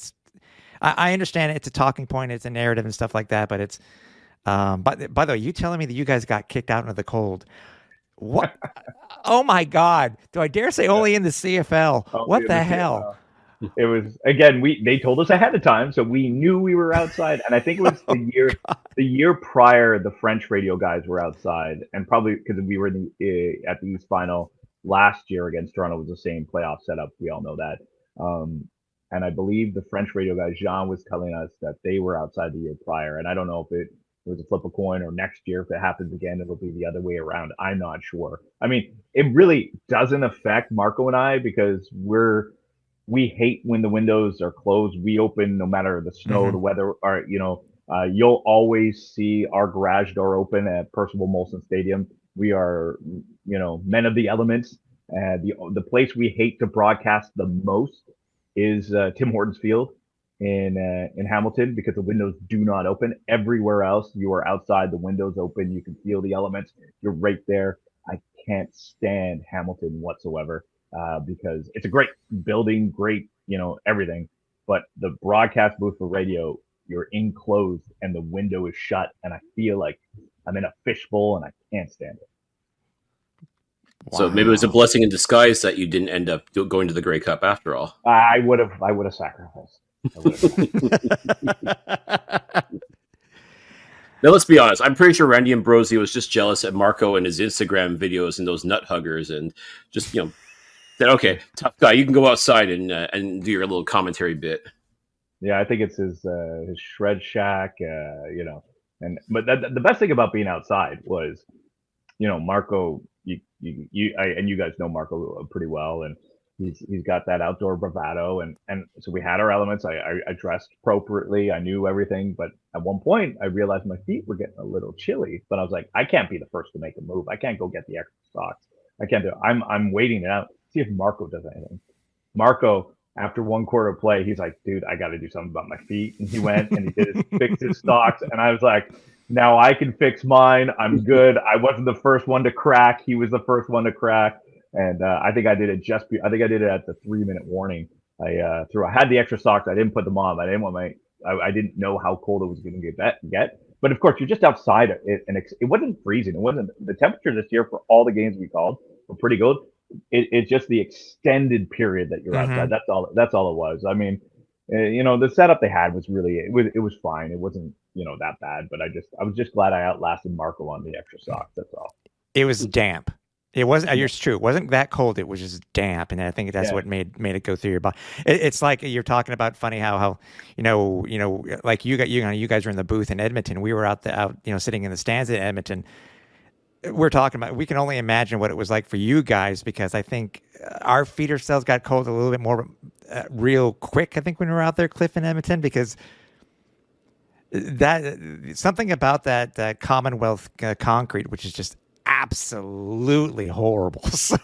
I understand it's a talking point, it's a narrative and stuff like that, but it's, by the way, you telling me that you guys got kicked out into the cold? What? Oh my God! Do I dare say only in the CFL? What the hell? It was, again, they told us ahead of time, so we knew we were outside. And I think it was the year prior, the French radio guys were outside, and probably because we were at the East Final last year against Toronto. It was the same playoff setup. We all know that. And I believe the French radio guy Jean was telling us that they were outside the year prior. And I don't know if it was a flip a coin, or next year, if it happens again, it'll be the other way around. I'm not sure. I mean, it really doesn't affect Marco and I, because we hate when the windows are closed. We open no matter the snow, the weather, or you'll always see our garage door open at Percival Molson Stadium. We are, men of the elements. The place we hate to broadcast the most is Tim Hortons Field in Hamilton, because the windows do not open. Everywhere else, you are outside, the windows open, you can feel the elements. You're right there. I can't stand Hamilton whatsoever. Because it's a great building, great, everything. But the broadcast booth for radio, you're enclosed and the window is shut, and I feel like I'm in a fishbowl and I can't stand it. Wow. So maybe it was a blessing in disguise that you didn't end up going to the Grey Cup after all. I would have sacrificed. Now, let's be honest. I'm pretty sure Randy Ambrosie was just jealous at Marco and his Instagram videos and those nut huggers, and just, said, okay, tough guy, you can go outside and do your little commentary bit. Yeah, I think it's his shred shack, but the best thing about being outside was, Marco, you guys know Marco pretty well, and he's got that outdoor bravado, and so we had our elements. I dressed appropriately. I knew everything, but at one point I realized my feet were getting a little chilly, but I was like, I can't be the first to make a move. I can't go get the extra socks. I can't do it. I'm waiting it out. See if Marco does anything. Marco, after one quarter of play, he's like, dude, I got to do something about my feet. And he went and he fixed his socks. And I was like, now I can fix mine. I'm good. I wasn't the first one to crack. He was the first one to crack. And I think I did it I think I did it at the 3-minute warning. I had the extra socks. I didn't put them on. I didn't know how cold it was going to get. But of course, you're just outside it, and it wasn't freezing. It wasn't the temperature this year for all the games we called were pretty good. it's just the extended period that you're Mm-hmm. outside. That's all it was. I mean, the setup they had was really it was fine. It wasn't that bad, but I was just glad I outlasted Marco on the extra socks. That's all. It was damp. It wasn't. Yeah, It's true. It wasn't that cold. It was just damp, and I think that's yeah, what made it go through your body. It's like you're talking about funny how like you guys were in the booth in Edmonton. We were out sitting in the stands in Edmonton. We're talking about. We can only imagine what it was like for you guys because I think our feeder cells got cold a little bit more real quick. I think when we were out there, Cliff in Edmonton, because that something about that Commonwealth concrete, which is just absolutely horrible. So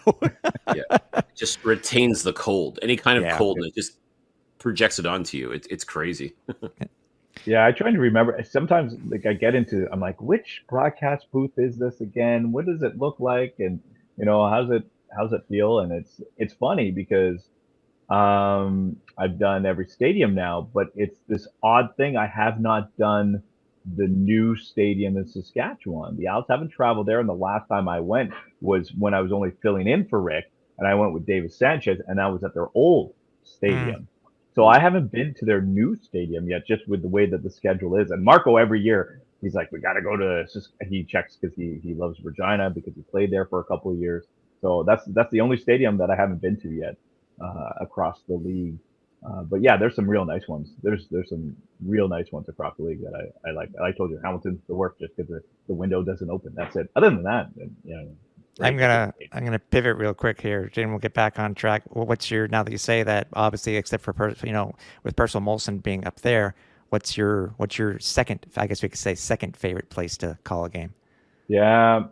Yeah, it just retains the cold. Any kind of Yeah. cold, and it just projects it onto you. It's crazy. yeah. I try to remember. Sometimes, like I'm like, which broadcast booth is this again? What does it look like? And how's it feel? And it's funny because I've done every stadium now, but it's this odd thing. I have not done the new stadium in Saskatchewan. The Owls haven't traveled there, and the last time I went was when I was only filling in for Rick, and I went with David Sanchez, and I was at their old stadium. So I haven't been to their new stadium yet, just with the way that the schedule is. And Marco, every year, he's like, we got to go to. He checks because he loves Regina because he played there for a couple of years. So that's the only stadium that I haven't been to yet across the league. But yeah, there's some real nice ones. There's some real nice ones across the league that I like. I told you, Hamilton's the worst just because the window doesn't open. That's it. Other than that, I'm gonna pivot real quick here, Jane. We'll get back on track. What's your now that you say that? Obviously, except for with Percival Molson being up there, what's your second? I guess we could say second favorite place to call a game. Yeah,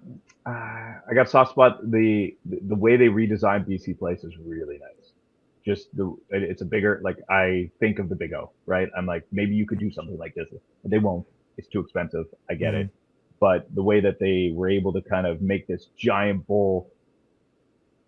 I got soft spot. The way they redesigned BC Place is really nice. Just it's a bigger, like, I think of the Big O, right? I'm like, maybe you could do something like this, but they won't. It's too expensive. I get it. But the way that they were able to kind of make this giant bowl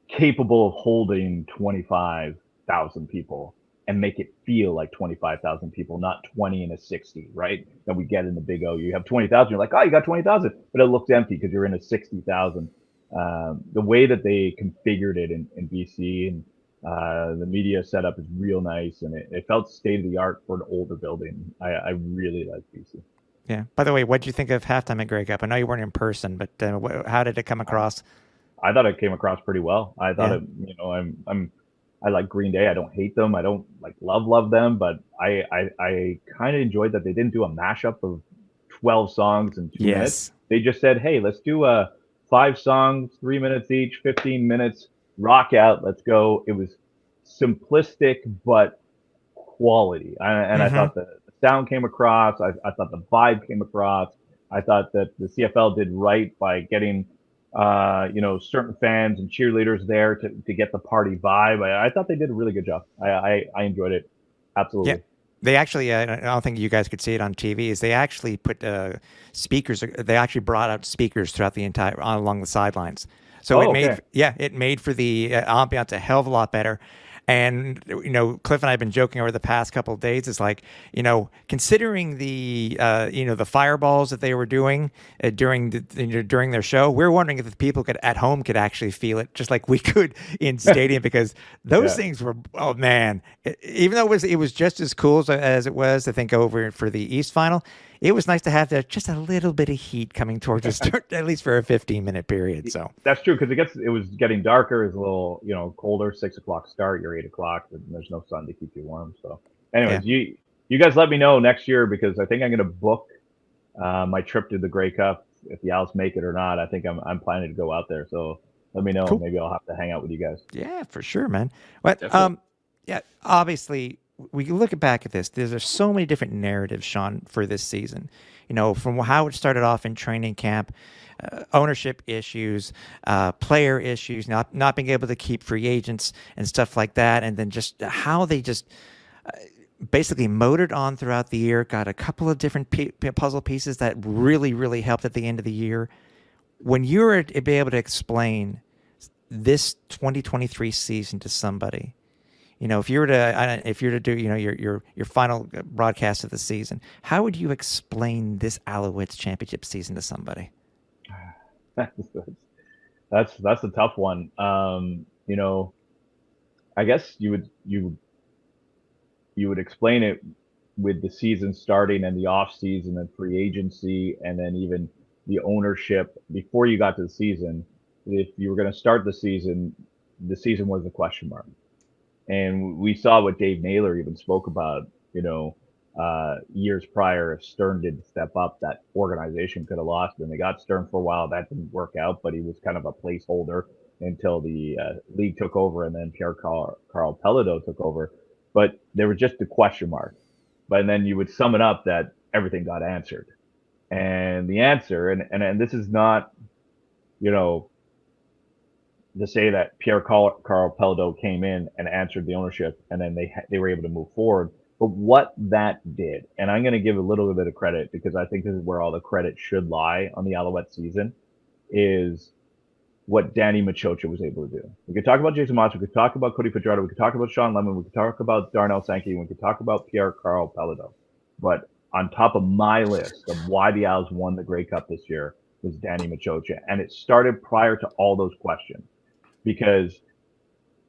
capable of holding 25,000 people and make it feel like 25,000 people, not 20 in a 60, right? That we get in the Big O. You have 20,000, you're like, oh, you got 20,000, but it looks empty because you're in a 60,000. The way that they configured it in BC and the media setup is real nice, and it felt state of the art for an older building. I really like BC. Yeah. By the way, what did you think of halftime at Grey Cup? I know you weren't in person, but how did it come across? I thought it came across pretty well. I thought I like Green Day. I don't hate them. I don't like love them, but I kind of enjoyed that they didn't do a mashup of 12 songs in 2 minutes. They just said, hey, let's do 5 songs, 3 minutes each, 15 minutes, rock out, let's go. It was simplistic but quality, and I thought the sound came across. I thought the vibe came across. I thought that the CFL did right by getting certain fans and cheerleaders there to get the party vibe. I thought they did a really good job. I enjoyed it. Absolutely. Yeah. They actually, I don't think you guys could see it on TV, is they actually put speakers, they actually brought out speakers throughout the entire, along the sidelines. So it made for the ambiance a hell of a lot better. And, Cliff and I have been joking over the past couple of days. It's like, considering the, the fireballs that they were doing during their show, we're wondering if the people at home could actually feel it just like we could in stadium, because those things were, oh man, even though it was just as cool as it was, I think, over for the East final. It was nice to have just a little bit of heat coming towards us, at least for a 15-minute period. So that's true, because it was getting darker. It was a little, colder. 6 o'clock start. You're 8 o'clock, and there's no sun to keep you warm. So, anyways, you guys let me know next year, because I think I'm going to book my trip to the Grey Cup if the Owls make it or not. I think I'm planning to go out there. So let me know. Cool. Maybe I'll have to hang out with you guys. Yeah, for sure, man. But obviously, we look back at this. There's so many different narratives, Sean, for this season. From how it started off in training camp, ownership issues, player issues, not being able to keep free agents and stuff like that, and then just how they just basically motored on throughout the year. Got a couple of different puzzle pieces that really, really helped at the end of the year. When you were to be able to explain this 2023 season to somebody, if you were to do, your final broadcast of the season, how would you explain this Alouettes championship season to somebody? That's a tough one. you know, I guess you would explain it with the season starting and the off season and free agency and then even the ownership before you got to the season. If you were going to start the season was a question mark. And we saw what Dave Naylor even spoke about, years prior. If Stern did step up, that organization could have lost. And they got Stern for a while. That didn't work out, but he was kind of a placeholder until the league took over and then Pierre Carl Pelado took over. But there was just a question mark. But then you would sum it up that everything got answered. And the answer, and this is not, you know, to say that Pierre Carl Pelado came in and answered the ownership, and then they were able to move forward. But what that did, and I'm going to give a little bit of credit because I think this is where all the credit should lie on the Alouette season, is what Danny Machocha was able to do. We could talk about Jason Moss, we could talk about Cody Fajardo, we could talk about Sean Lemon, we could talk about Darnell Sankey, and we could talk about Pierre Carl Pelado. But on top of my list of why the Owls won the Grey Cup this year was Danny Machocha, and it started prior to all those questions because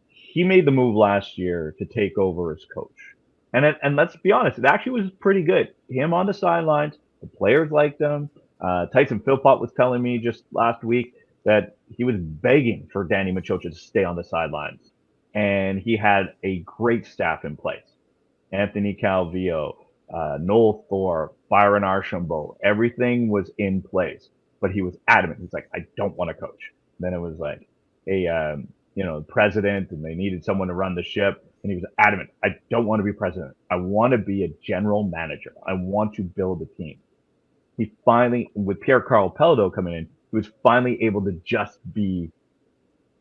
he made the move last year to take over as coach. And let's be honest, it actually was pretty good. Him on the sidelines, the players liked him. Tyson Philpott was telling me just last week that he was begging for Danny Machocha to stay on the sidelines. And he had a great staff in place. Anthony Calvillo, Noel Thorpe, Byron Archambault, everything was in place. But he was adamant. He's like, I don't want to coach. Then it was like, president, and they needed someone to run the ship. And he was adamant. I don't want to be president. I want to be a general manager. I want to build a team. He finally, with Pierre Carl Pelado coming in, he was finally able to just be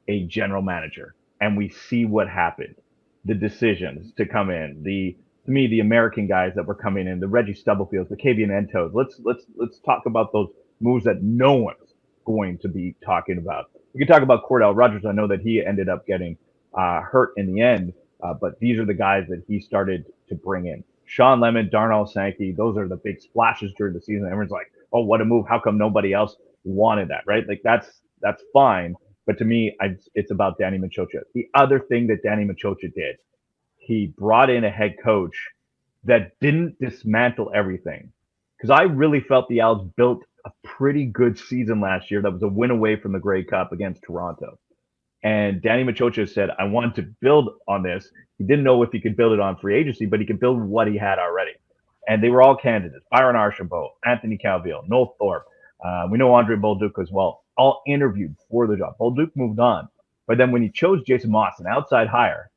a general manager. And we see what happened. The decisions to come in, to me, the American guys that were coming in, the Reggie Stubblefields, the Kavian Entos. Let's talk about those moves that no one's going to be talking about. We could talk about Cordell Rogers. I know that he ended up getting hurt in the end, but these are the guys that he started to bring in. Sean Lemon, Darnell Sankey, those are the big splashes during the season. Everyone's like, oh, what a move. How come nobody else wanted that, right? Like, that's fine. But to me, it's about Danny Machocha. The other thing that Danny Machocha did, he brought in a head coach that didn't dismantle everything. Because I really felt the Owls built a pretty good season last year that was a win away from the Grey Cup against Toronto. And Danny Machocha said, I want to build on this. He didn't know if he could build it on free agency, but he could build what he had already. And they were all candidates. Byron Archambault, Anthony Calvillo, Noel Thorpe. We know Andre Bolduc as well, all interviewed for the job. Bolduc moved on. But then when he chose Jason Moss, an outside hire,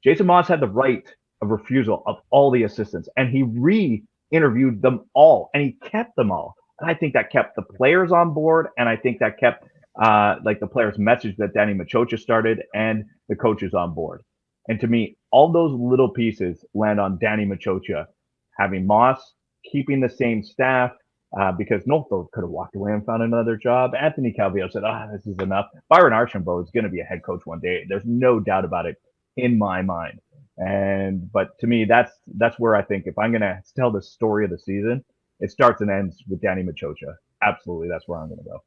Jason Moss had the right of refusal of all the assistants. And he re-interviewed them all, and he kept them all. And I think that kept the players on board, and I think that kept the players' message that Danny Machocha started and the coaches on board. And to me, all those little pieces land on Danny Machocha, having Moss, keeping the same staff, because Noel could have walked away and found another job. Anthony Calvillo said, this is enough. Byron Archambault is going to be a head coach one day. There's no doubt about it in my mind. But to me, that's where I think if I'm going to tell the story of the season, it starts and ends with Danny Machocha. Absolutely, that's where I'm going to go.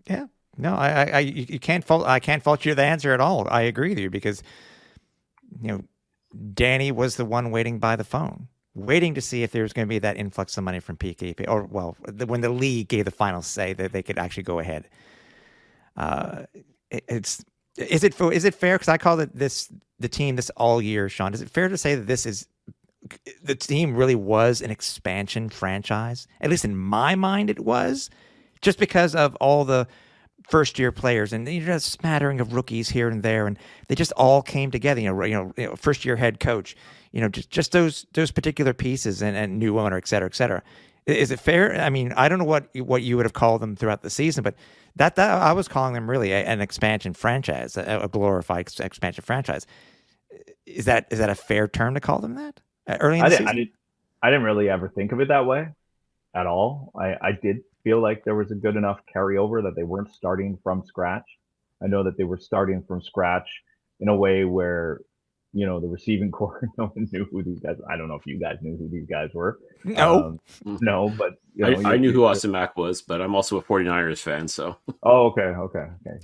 Yeah, no, you can't fault. I can't fault you the answer at all. I agree with you because, Danny was the one waiting by the phone, waiting to see if there was going to be that influx of money from PKP, or when the league gave the final say that they could actually go ahead. Is it fair? Because I call it the team this all year, Sean. Is it fair to say that the team really was an expansion franchise? At least in my mind, it was. Just because of all the first-year players and a smattering of rookies here and there, and they just all came together. First-year head coach, just those particular pieces and new owner, et cetera, et cetera. Is it fair? I mean, I don't know what you would have called them throughout the season, but that I was calling them really an expansion franchise, a glorified expansion franchise. Is that a fair term to call them that early in the season? I didn't really ever think of it that way at all. I did feel like there was a good enough carryover that they weren't starting from scratch. I know that they were starting from scratch in a way where, the receiving core. No one knew who these guys. I don't know if you guys knew who these guys were. No. No, but I knew who Austin Mack was, but I'm also a 49ers fan, so. Oh, okay.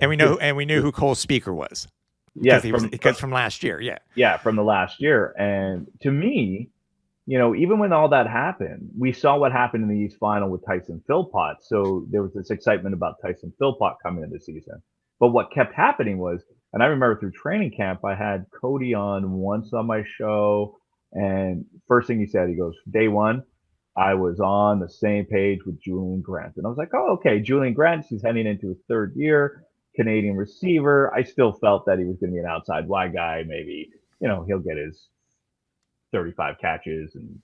And we knew who Cole Speaker was. Yeah, because from last year. Yeah, from the last year. And to me, even when all that happened, we saw what happened in the East Final with Tyson Philpott. So there was this excitement about Tyson Philpott coming into the season. But what kept happening was, and I remember through training camp, I had Cody on once on my show, and first thing he said, he goes, day one, I was on the same page with Julian Grant. And I was like, oh, okay, Julian Grant, he's heading into his third year, Canadian receiver. I still felt that he was going to be an outside wide guy. Maybe, he'll get his 35 catches and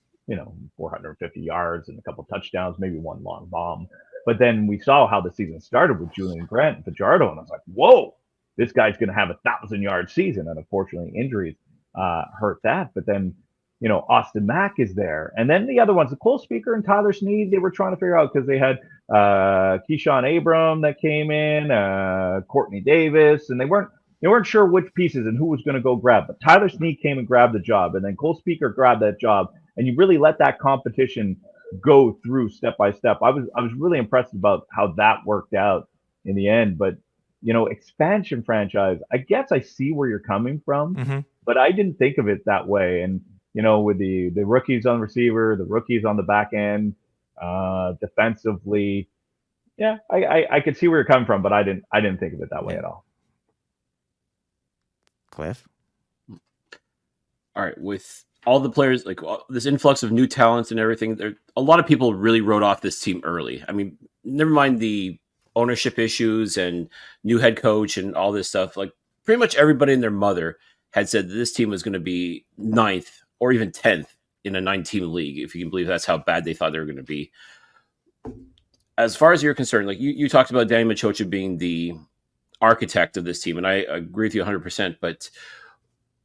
450 yards and a couple touchdowns, maybe one long bomb. But then we saw how the season started with Julian Grant and Fajardo, and I was like, whoa, this guy's going to have 1,000-yard season. And unfortunately, injuries hurt that. But then, Austin Mack is there. And then the other ones, the Cole Speaker and Tyler Snead, they were trying to figure out because they had Keyshawn Abram that came in, Courtney Davis, and they weren't sure which pieces and who was going to go grab. But Tyler Snead came and grabbed the job, and then Cole Speaker grabbed that job. And you really let that competition go through step by step. I was really impressed about how that worked out in the end. But expansion franchise, I guess I see where you're coming from, but I didn't think of it that way. And with the rookies on receiver, the rookies on the back end, defensively, yeah, I could see where you're coming from, but I didn't think of it that way at all. Cliff? All right, with all the players, like this influx of new talents and everything, a lot of people really wrote off this team early. I mean, never mind the ownership issues and new head coach and all this stuff. Like pretty much everybody and their mother had said that this team was going to be 9th or even 10th in a 9-team league, if you can believe that's how bad they thought they were going to be. As far as you're concerned, like you talked about Danny Machocha being the architect of this team, and I agree with you 100%, but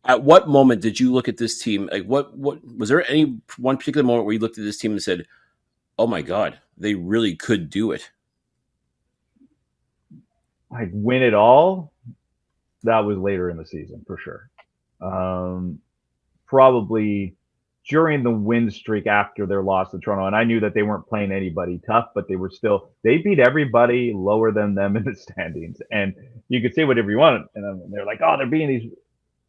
at what moment did you look at this team? Like what was there any one particular moment where you looked at this team and said, oh my God, they really could do it? Like win it all? That was later in the season for sure. Probably during the win streak after their loss to Toronto, and I knew that they weren't playing anybody tough, but they beat everybody lower than them in the standings. And you could say whatever you want, and they're like, oh,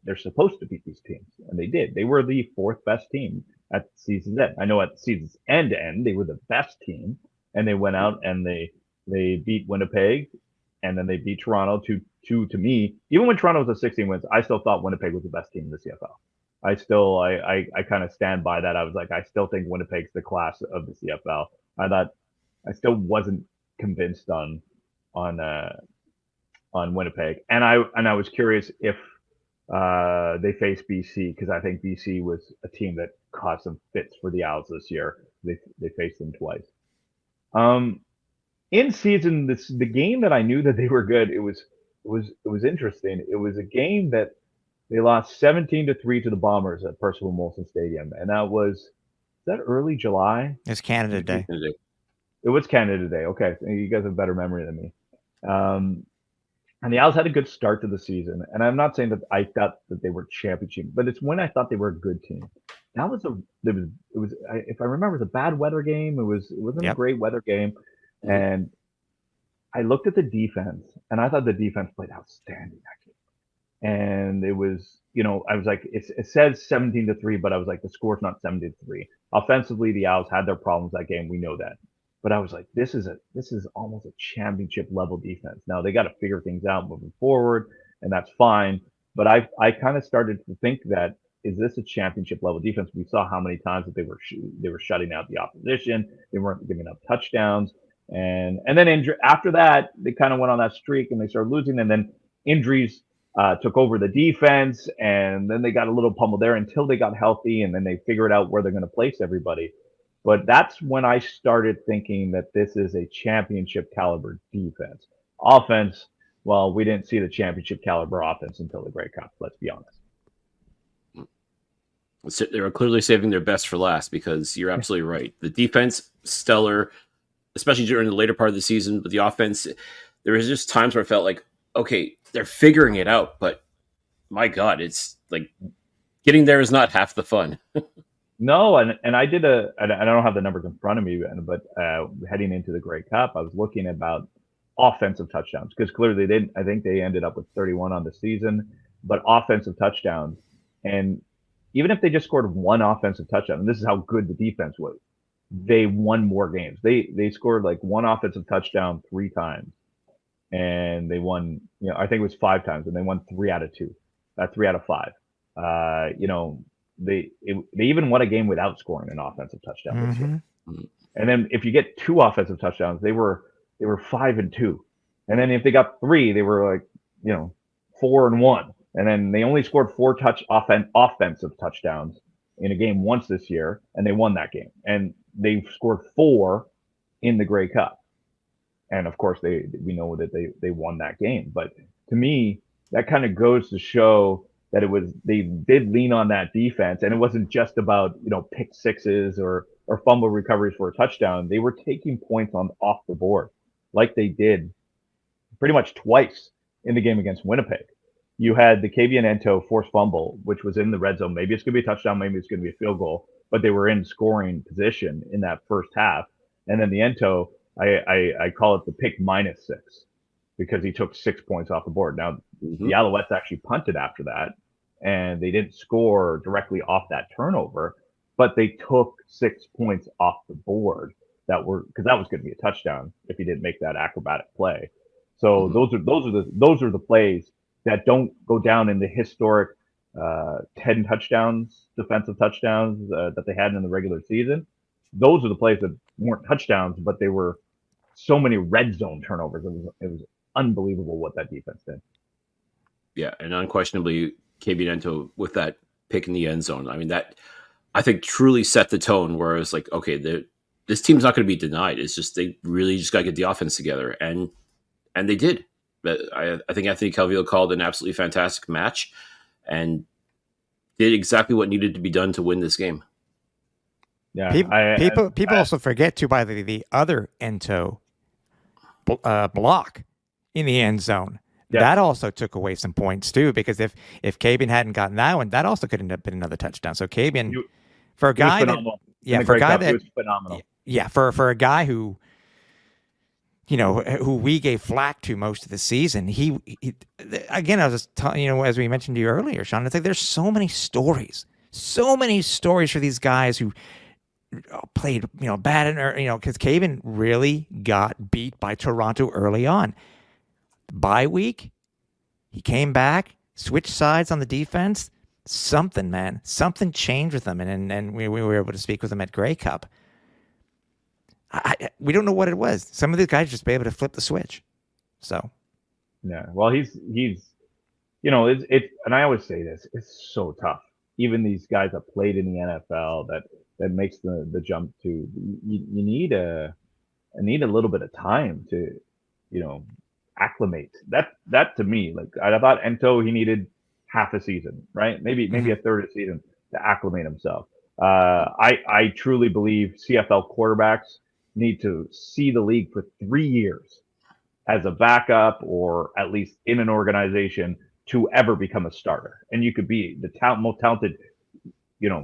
they're supposed to beat these teams, and they did. They were the 4th best team at season's end. I know at season's end they were the best team, and they went out and they beat Winnipeg, and then they beat Toronto. To me, even when Toronto was at 16 wins, I still thought Winnipeg was the best team in the CFL. I kind of stand by that. I was like, I still think Winnipeg's the class of the CFL. I still wasn't convinced on Winnipeg, and I was curious if they faced BC, because I think BC was a team that caused some fits for the Owls this year. They faced them twice. In season, the game that I knew that they were good. It was interesting. It was a game that they lost 17-3 to the Bombers at Percival Molson Stadium, and is that early July? It's Canada Day. It was Canada Day. Okay, you guys have better memory than me. And the Owls had a good start to the season, and I'm not saying that I thought that they were championship, but it's when I thought they were a good team. That was if I remember, it was a bad weather game. It wasn't a great weather game, and I looked at the defense, and I thought the defense played outstanding that game. And it was, I was like, it says 17-3, but I was like, the score's not 17-3. Offensively, the Owls had their problems that game. We know that. But I was like, this is almost a championship level defense. Now they got to figure things out moving forward, and that's fine. But I kind of started to think that, is this a championship level defense? We saw how many times that they were shutting out the opposition. They weren't giving up touchdowns. And then after that, they kind of went on that streak and they started losing. And then injuries took over the defense, and then they got a little pummeled there until they got healthy, and then they figured out where they're going to place everybody. But that's when I started thinking that this is a championship caliber defense. Offense, well, we didn't see the championship caliber offense until the Grey Cup, let's be honest. They were clearly saving their best for last, because you're absolutely right. The defense, stellar, especially during the later part of the season. But the offense, there was just times where I felt like, okay, they're figuring it out, but my God, it's like Getting there is not half the fun. No, and I did and I don't have the numbers in front of me, but heading into the Grey Cup, I was looking about offensive touchdowns because clearly they didn't. I think they ended up with 31 on the season, but offensive touchdowns, and even if they just scored one offensive touchdown, and this is how good the defense was, they won more games. They scored like one offensive touchdown 3 times, and they won. I think it was 5 times, and they won 3 out of 2, 3 out of 5. They even won a game without scoring an offensive touchdown this year. And then if you get 2 offensive touchdowns, they were 5-2. And then if they got 3, they were like 4-1. And then they only scored 4 offensive touchdowns in a game once this year, and they won that game. And they scored 4 in the Grey Cup. And of course, we know that they won that game. But to me, that kind of goes to show that they did lean on that defense, and it wasn't just about pick sixes or fumble recoveries for a touchdown. They were taking points off the board, like they did pretty much twice in the game against Winnipeg. You had the Kabian Ento forced fumble, which was in the red zone. Maybe it's going to be a touchdown, maybe it's going to be a field goal, but they were in scoring position in that first half. And then the Ento, I call it the pick -6 because he took 6 points off the board. Now, the Alouettes actually punted after that, and they didn't score directly off that turnover, but they took 6 points off the board because that was going to be a touchdown if he didn't make that acrobatic play. So those are the plays that don't go down in the historic 10 touchdowns, defensive touchdowns that they had in the regular season. Those are the plays that weren't touchdowns, but they were so many red zone turnovers. It was unbelievable what that defense did. Yeah, and unquestionably, Kabian Ento with that pick in the end zone. I mean, that I think truly set the tone where it's like, okay, this team's not going to be denied. It's just they really just got to get the offense together, and they did. But I think Anthony Calvillo called an absolutely fantastic match and did exactly what needed to be done to win this game. Yeah, people also forget to buy the other Ento block in the end zone. Yeah. That also took away some points too, because if Kabian hadn't gotten that one, that also could end up being another touchdown. So Kabian, for a guy that, was phenomenal. Yeah, for a guy who, who we gave flack to most of the season, he again, I was just telling, as we mentioned to you earlier, Sean, it's like there's so many stories for these guys who played, bad, because Kabian really got beat by Toronto early on. Bye week, he came back, switched sides on the defense. Something changed with him, and we were able to speak with him at Grey Cup. We don't know what it was. Some of these guys just be able to flip the switch. So, yeah. Well, he's it's and I always say this, it's so tough. Even these guys that played in the NFL that makes the jump to you need a little bit of time to acclimate. That to me, like I thought Ento, he needed half a season, right? Maybe a third of a season to acclimate himself. I truly believe CFL quarterbacks need to see the league for 3 years as a backup or at least in an organization to ever become a starter. And you could be the most talented,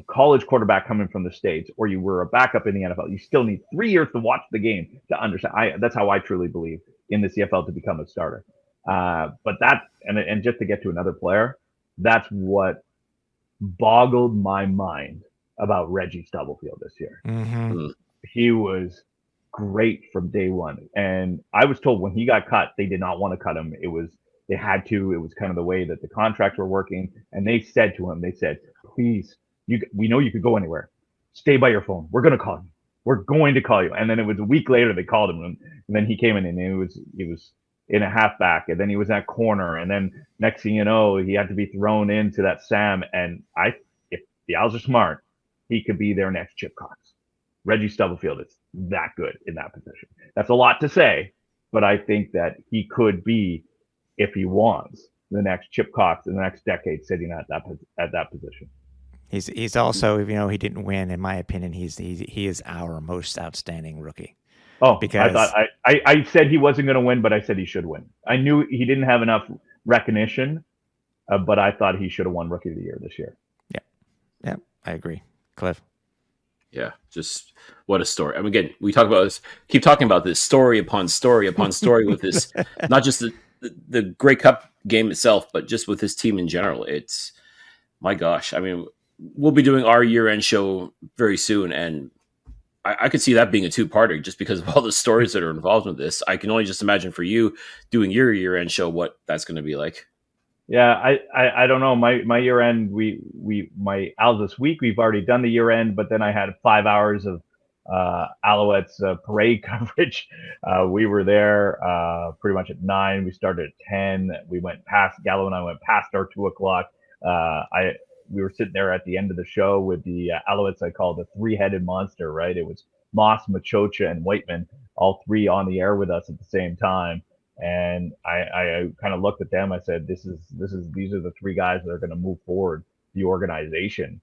college quarterback coming from the States, or you were a backup in the NFL. You still need 3 years to watch the game to understand. That's how I truly believe in the CFL to become a starter. But that, and just to get to another player, that's what boggled my mind about Reggie Stubblefield this year. Mm-hmm. He was great from day one. And I was told when he got cut, they did not want to cut him. They had to. It was kind of the way that the contracts were working. And they said to him, please, we know you could go anywhere. Stay by your phone. We're going to call you. We're going to call you. And then it was a week later they called him, and then he came in, and he was in a halfback, and then he was at corner, and then next thing you know, he had to be thrown into that Sam. And if the Owls are smart, he could be their next Chip Cox. Reggie Stubblefield is that good in that position. That's a lot to say, but I think that he could be, if he wants, the next Chip Cox in the next decade, sitting at that position. He's also, he didn't win, in my opinion, he is our most outstanding rookie. Oh, because I said he wasn't going to win, but I said he should win. I knew he didn't have enough recognition, but I thought he should have won Rookie of the Year this year. Yeah, Yeah, I agree. Cliff. Yeah, just what a story. I mean, again, we talk about this, keep talking about this story upon story upon story with this, not just the Grey Cup game itself, but just with this team in general. It's, my gosh. I mean, we'll be doing our year-end show very soon, and I could see that being a two-parter just because of all the stories that are involved with this. I can only just imagine for you doing your year-end show what that's going to be like. Yeah, I don't know. My year end, my Als this week, we've already done the year end, but then I had 5 hours of Alouettes parade coverage. We were there pretty much at 9. We started at 10. We went past, Gallo and I went past our 2 o'clock. We were sitting there at the end of the show with the Alouettes. I call the three-headed monster, right? It was Moss, Machocha, and Whiteman, all three on the air with us at the same time. And I kind of looked at them. I said, these are the three guys that are going to move forward the organization,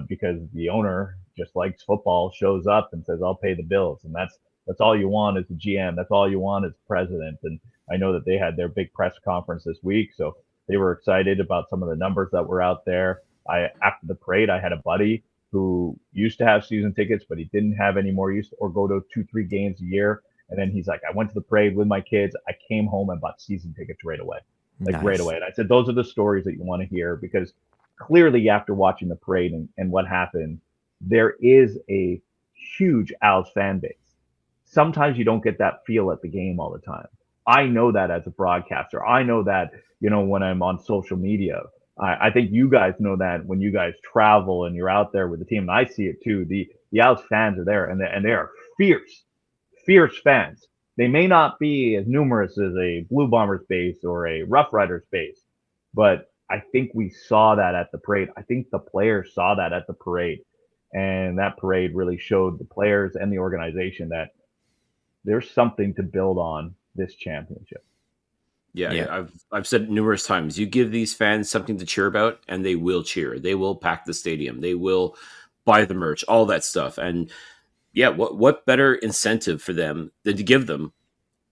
because the owner just likes football, shows up and says, I'll pay the bills. And that's all you want as the GM. That's all you want as president. And I know that they had their big press conference this week, so they were excited about some of the numbers that were out there. After the parade, I had a buddy who used to have season tickets, but he didn't have any more use or go to 2-3 games a year. And then he's like, I went to the parade with my kids. I came home and bought season tickets right away, right away. And I said, those are the stories that you want to hear, because clearly after watching the parade and what happened, there is a huge Als fan base. Sometimes you don't get that feel at the game all the time. I know that as a broadcaster. I know that, when I'm on social media. I think you guys know that when you guys travel and you're out there with the team. And I see it too. The Als fans are there, and they are fierce fans. They may not be as numerous as a Blue Bombers base or a Rough Riders base, but I think we saw that at the parade. I think the players saw that at the parade, and that parade really showed the players and the organization that there's something to build on this championship. Yeah. I've said it numerous times. You give these fans something to cheer about, and they will cheer. They will pack the stadium. They will buy the merch, all that stuff. And yeah, what better incentive for them than to give them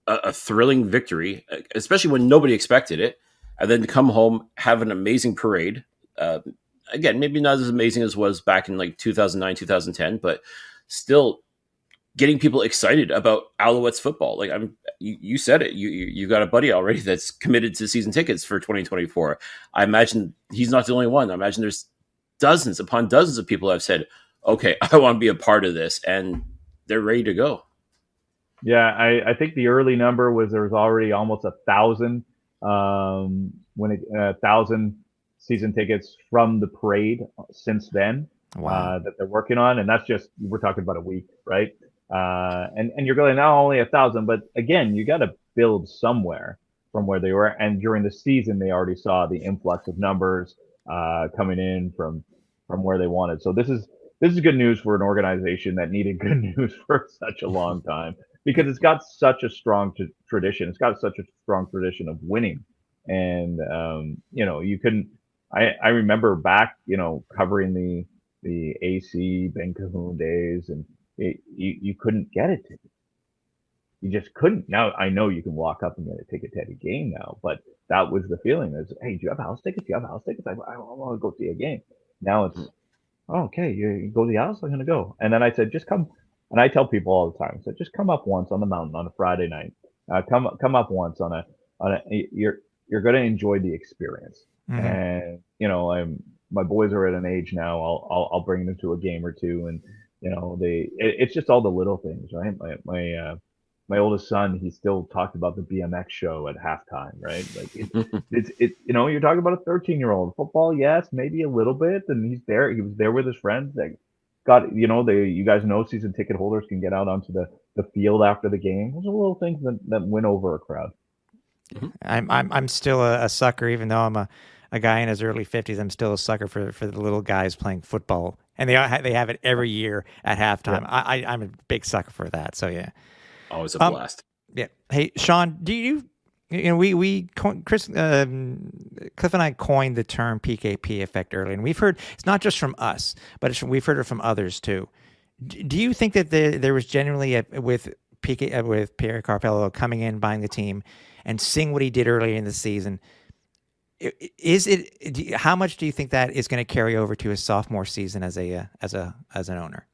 a thrilling victory, especially when nobody expected it, and then to come home, have an amazing parade. Again, maybe not as amazing as was back in like 2009, 2010, but still getting people excited about Alouettes football. Like you said it, you got a buddy already that's committed to season tickets for 2024. I imagine he's not the only one. I imagine there's dozens upon dozens of people have said, okay, I want to be a part of this, and they're ready to go. Yeah, I think the early number was there was already almost 1,000 1,000 season tickets from the parade since then. Wow. That they're working on, and that's just, we're talking about a week, right? And you're going, not only 1,000, but again, you got to build somewhere from where they were. And during the season, they already saw the influx of numbers coming in from where they wanted. So this is good news for an organization that needed good news for such a long time, because it's got such a strong tradition. It's got such a strong tradition of winning. And, you couldn't, I remember back, covering the AC Ben Cahoon days, and you couldn't get a ticket. You just couldn't. Now I know you can walk up and get a ticket to any game now, but that was the feeling. Is, hey, do you have house tickets? Do you have house tickets? I want to go see a game. Now it's, oh, okay, you go to the house? I'm going to go. And then I said, just come. And I tell people all the time, I said, just come up once on the mountain on a Friday night. Come up once on a you're going to enjoy the experience. Mm-hmm. And, my boys are at an age now, I'll bring them to a game or two. And, it's just all the little things, right? My oldest son, he still talked about the BMX show at halftime, right? Like you're talking about a 13-year-old. Football, yes, maybe a little bit. And he was there with his friends. Like, you guys know season ticket holders can get out onto the field after the game. Those are little things that win over a crowd. I'm still a sucker, even though I'm a guy in his early 50s. I'm still a sucker for the little guys playing football, and they have it every year at halftime. Yeah. I'm a big sucker for that. So yeah, always a blast. Yeah. Hey, Sean, do you? Cliff and I coined the term PKP effect earlier, and we've heard it's not just from us, but we've heard it from others too. Do you think that there was genuinely with Pierre Carpello coming in, buying the team, and seeing what he did earlier in the season, is it? How much do you think that is going to carry over to his sophomore season as an owner?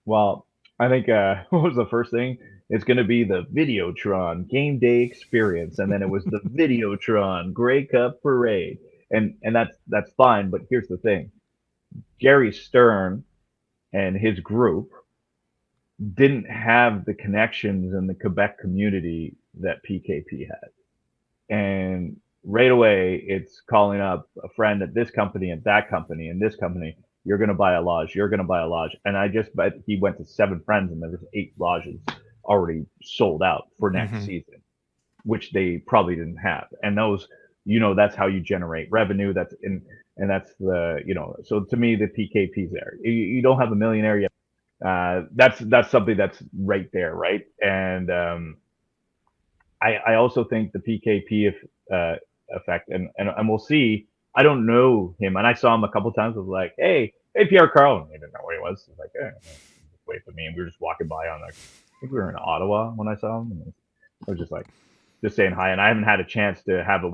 Well, I think what was the first thing? It's going to be the Videotron game day experience, and then it was the Videotron Grey Cup parade, and that's fine. But here's the thing: Gary Stern and his group didn't have the connections in the Quebec community that PKP had, and right away it's calling up a friend at this company and that company and this company. You're going to buy a lodge. You're going to buy a lodge. And I just bet he went to 7 friends and there was 8 lodges already sold out for next season, which they probably didn't have. And those, that's how you generate revenue. And that's the, so to me, the PKP's there. You don't have a millionaire yet. That's something that's right there. Right. And, I also think the PKP effect, and we'll see. I don't know him, and I saw him a couple times. I was like, hey, Pierre Carl. I didn't know where he was. He was like, hey, wait for me. And we were just walking by on I think we were in Ottawa when I saw him. And I was just saying hi. And I haven't had a chance to have a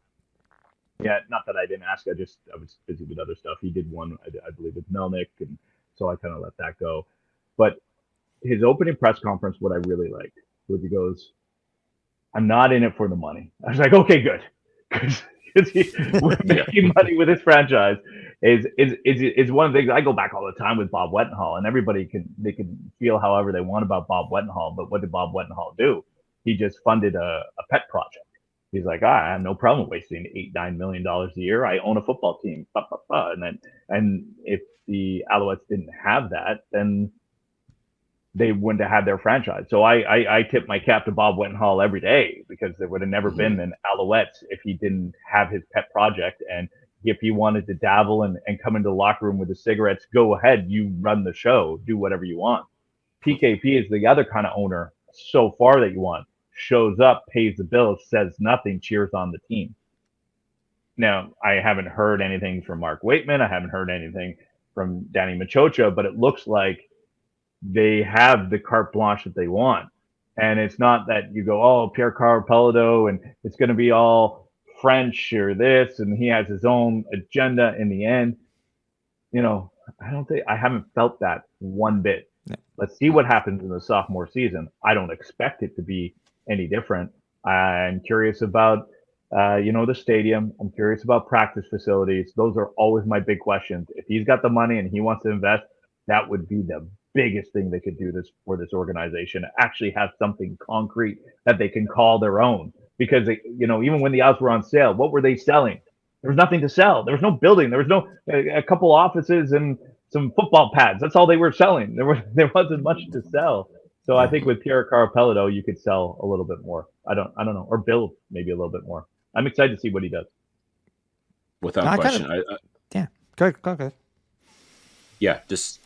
yet. Not that I didn't ask. I was busy with other stuff. He did one, I believe, with Melnick, and so I kind of let that go. But his opening press conference, what I really liked was he goes, I'm not in it for the money. I was like, okay, good. Because we're making money with this franchise is one of the things. I go back all the time with Bob Wettenhall, and everybody can feel however they want about Bob Wettenhall, but what did Bob Wettenhall do? He just funded a pet project. He's like, I have no problem wasting $8-9 million a year. I own a football team, and if the Alouettes didn't have that, then they wouldn't have had their franchise. So I tip my cap to Bob Wettenhall every day, because there would have never been an Alouettes if he didn't have his pet project. And if he wanted to dabble and come into the locker room with his cigarettes, go ahead, you run the show, do whatever you want. PKP is the other kind of owner so far that you want. Shows up, pays the bills, says nothing, cheers on the team. Now, I haven't heard anything from Mark Waitman. I haven't heard anything from Danny Machocha, but it looks like they have the carte blanche that they want. And it's not that you go, oh, Pierre Carl Pelado, and it's going to be all French or this, and he has his own agenda in the end. I haven't felt that one bit. Yeah. Let's see what happens in the sophomore season. I don't expect it to be any different. I'm curious about, the stadium. I'm curious about practice facilities. Those are always my big questions. If he's got the money and he wants to invest, that would be the biggest thing they could do for this organization. Actually have something concrete that they can call their own. Because even when the outs were on sale, what were they selling? There was nothing to sell. There was no building. There was a couple offices and some football pads. That's all they were selling. There wasn't much to sell. So I think with Pierre Carl Pelado, you could sell a little bit more. I don't know, or build maybe a little bit more. I'm excited to see what he does. Without question, Go ahead. Yeah, just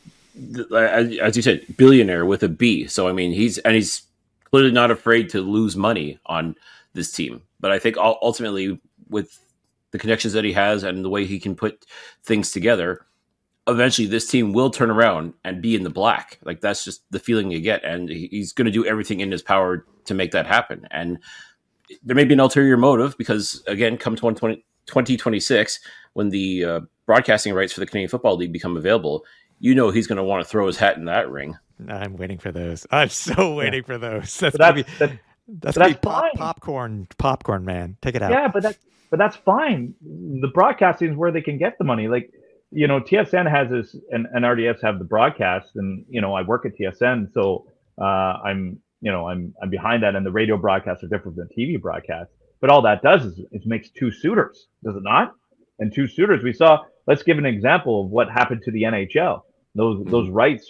as you said, billionaire with a B. So I mean, he's clearly not afraid to lose money on this team. But I think ultimately, with the connections that he has and the way he can put things together, eventually this team will turn around and be in the black. Like, that's just the feeling you get. And he's going to do everything in his power to make that happen. And there may be an ulterior motive because, again, come 2026, when the broadcasting rights for the Canadian Football League become available, he's going to want to throw his hat in that ring. I'm waiting for those. I'm so waiting for those. That's popcorn, man. Take it out. Yeah, but that's fine. The broadcasting is where they can get the money. Like, TSN has this, and RDS have the broadcast, and I work at TSN, so I'm behind that, and the radio broadcasts are different than TV broadcasts. But all that does is it makes 2 suitors, does it not? And 2 suitors. We saw. Let's give an example of what happened to the NHL. Those rights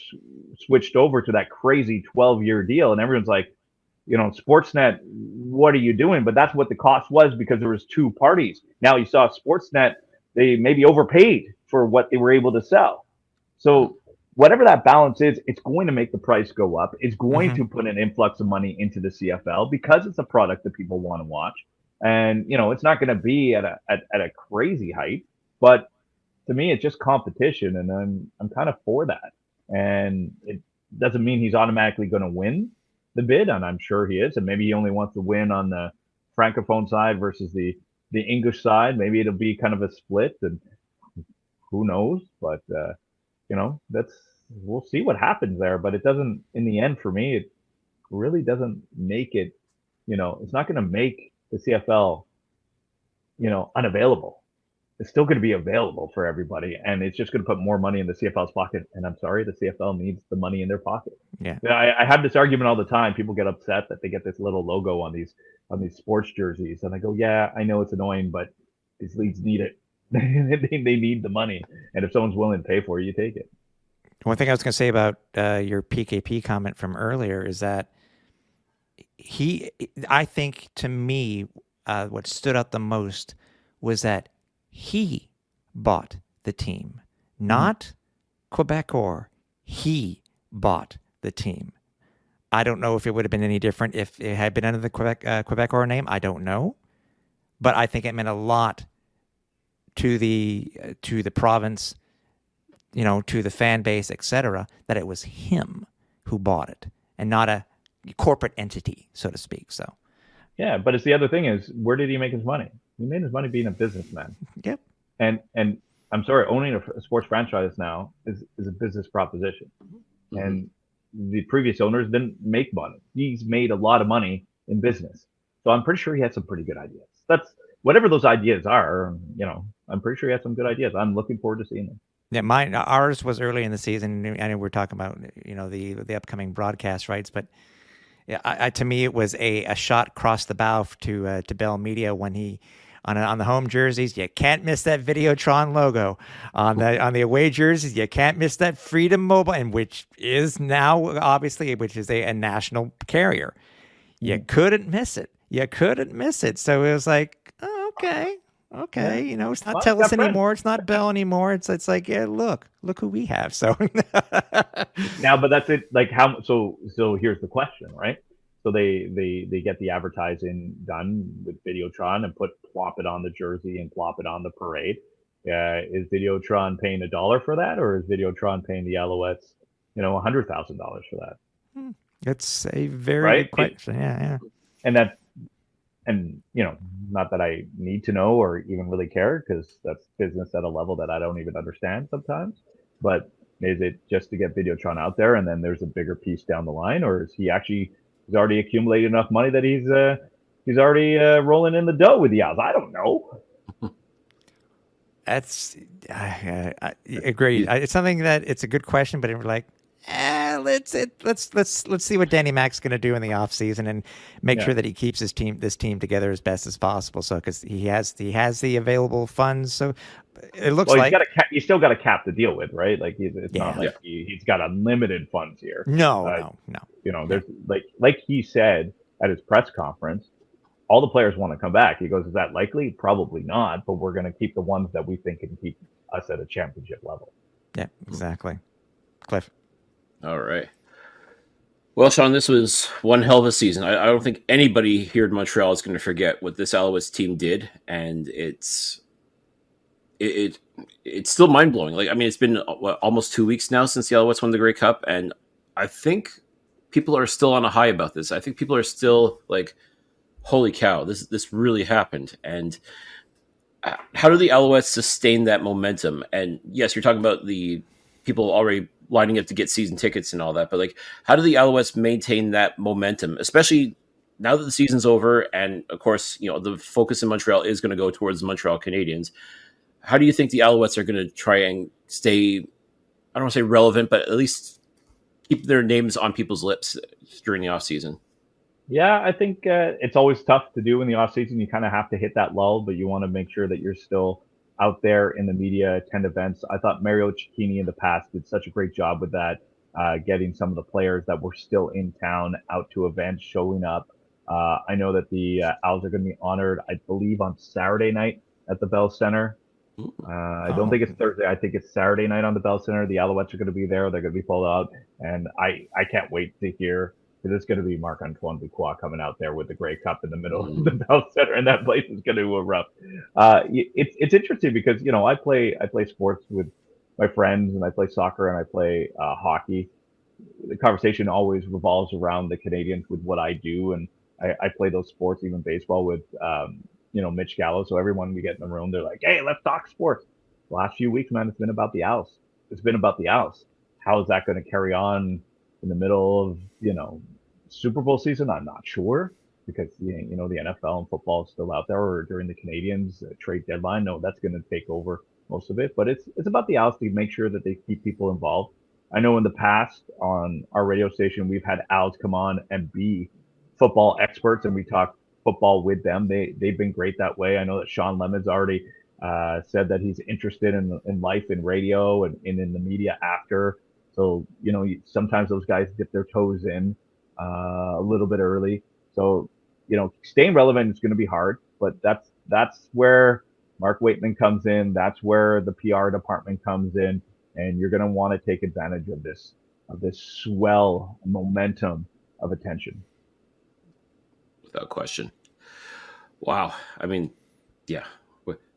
switched over to that crazy 12-year deal, and everyone's like, Sportsnet, what are you doing? But that's what the cost was, because there was 2 parties. Now you saw Sportsnet, they maybe overpaid for what they were able to sell. So whatever that balance is, it's going to make the price go up. It's going to put an influx of money into the CFL because it's a product that people want to watch. And, it's not going to be at a crazy height, but to me, it's just competition, and I'm kind of for that. And it doesn't mean he's automatically going to win the bid, and I'm sure he is. And maybe he only wants to win on the Francophone side versus the the English side. Maybe it'll be kind of a split, and who knows? But we'll see what happens there. But it doesn't, in the end, for me, it really doesn't make it. It's not going to make the CFL, unavailable. It's still going to be available for everybody, and it's just going to put more money in the CFL's pocket. And I'm sorry, the CFL needs the money in their pocket. Yeah. I have this argument all the time. People get upset that they get this little logo on these sports jerseys, and I go, yeah, I know it's annoying, but these leagues need it. they need the money, and if someone's willing to pay for it, you take it. One thing I was going to say about your PKP comment from earlier is that I think to me, what stood out the most was that he bought the team, not Quebecor. He bought the team. I don't know if it would have been any different if it had been under the Quebecor name. I don't know, but I think it meant a lot to the province, to the fan base, etc., that it was him who bought it and not a corporate entity, so to speak. So, yeah, but it's the other thing is, where did he make his money? He made his money being a businessman. Yep. And I'm sorry, owning a sports franchise now is a business proposition. Mm-hmm. And the previous owners didn't make money. He's made a lot of money in business. So I'm pretty sure he had some pretty good ideas. That's whatever those ideas are, I'm pretty sure he had some good ideas. I'm looking forward to seeing them. Yeah, ours was early in the season. I know we're talking about, the upcoming broadcast rights, but yeah, to me it was a shot across the bow to Bell Media when he on the home jerseys. You can't miss that Videotron logo on the away jerseys. You can't miss that Freedom Mobile, and which is now obviously a national carrier. You couldn't miss it. So it was like, oh, okay. It's not TELUS anymore. It's not Bell anymore. It's like, yeah, look who we have. So now, but that's it. Like how? So here's the question, right? So they get the advertising done with Videotron and plop it on the jersey and plop it on the parade. Is Videotron paying $1 for that, or is Videotron paying the Alouettes, $100,000 for that? It's a very good question. Yeah. And not that I need to know or even really care, because that's business at a level that I don't even understand sometimes. But is it just to get Videotron out there, and then there's a bigger piece down the line, or is he's already accumulated enough money that he's already rolling in the dough with the Owls? I don't know. That's I agree. It's something that it's a good question, but we're like, let's see what Danny Mac's going to do in the off season and make sure that he keeps this team together as best as possible. So because he has the available funds, so it looks like he's still got a cap to deal with, right? Like it's not like he's got unlimited funds here. No. There's like he said at his press conference, all the players want to come back. He goes, is that likely? Probably not, but we're going to keep the ones that we think can keep us at a championship level. Yeah, exactly. Cliff. All right. Well, Sean, this was one hell of a season. I don't think anybody here in Montreal is going to forget what this Alouettes team did, and it's still mind blowing. Like, I mean, it's been almost 2 weeks now since the Alouettes won the Grey Cup, and I think people are still on a high about this. I think people are still like, "Holy cow, this really happened!" And how do the Alouettes sustain that momentum? And yes, you're talking about the people already lining up to get season tickets and all that, but like, how do the Alouettes maintain that momentum, especially now that the season's over? And of course, the focus in Montreal is going to go towards the Montreal Canadiens. How do you think the Alouettes are going to try and stay, I don't want to say relevant, but at least keep their names on people's lips during the off season? Yeah, I think it's always tough to do in the off season. You kind of have to hit that lull, but you want to make sure that you're still out there in the media, attend events. I thought Mario Cecchini in the past did such a great job with that, getting some of the players that were still in town out to events, showing up. I know that the Owls are going to be honored, I believe, on Saturday night at the Bell Center. I don't think it's Thursday. I think it's Saturday night on the Bell Center. The Alouettes are going to be there. They're going to be pulled out. And I can't wait to hear, because it's going to be Marc-Antoine Duquois coming out there with the Grey Cup in the middle of the Bell Center, and that place is going to erupt. It's interesting because, I play sports with my friends, and I play soccer and I play hockey. The conversation always revolves around the Canadiens with what I do, and I play those sports, even baseball, with Mitch Gallo. So everyone we get in the room, they're like, hey, let's talk sports. The last few weeks, man, it's been about the Owls. It's been about the Owls. How is that going to carry on in the middle of, Super Bowl season? I'm not sure, because, the NFL and football is still out there, or during the Canadians trade deadline. No, that's going to take over most of it. But it's about the Owls to make sure that they keep people involved. I know in the past on our radio station, we've had Owls come on and be football experts, and we talk football with them. They've been great that way. I know that Sean Lemon's already said that he's interested in life in radio and in the media after. So, sometimes those guys dip their toes in a little bit early. So, staying relevant is going to be hard, but that's where Mark Waitman comes in. That's where the PR department comes in, and you're going to want to take advantage of this swell momentum of attention. Without question. Wow. I mean, yeah.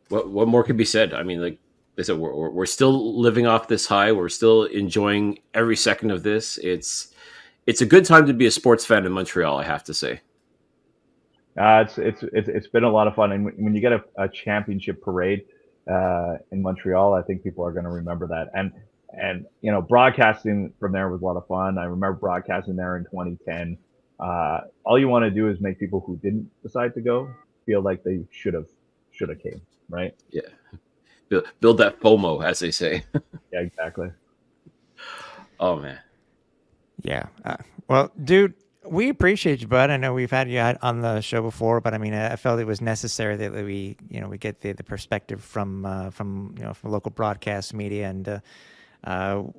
What more could be said? I mean, like I said, we're still living off this high. We're still enjoying every second of this. It's a good time to be a sports fan in Montreal, I have to say. It's been a lot of fun, and when you get a championship parade in Montreal, I think people are going to remember that. And broadcasting from there was a lot of fun. I remember broadcasting there in 2010. All you want to do is make people who didn't decide to go feel like they should have came, right? Yeah, build that FOMO, as they say. Yeah, exactly. Oh man. Yeah. Well, dude, we appreciate you, bud. I know we've had you on the show before, but I mean, I felt it was necessary that we get the perspective from local broadcast media, and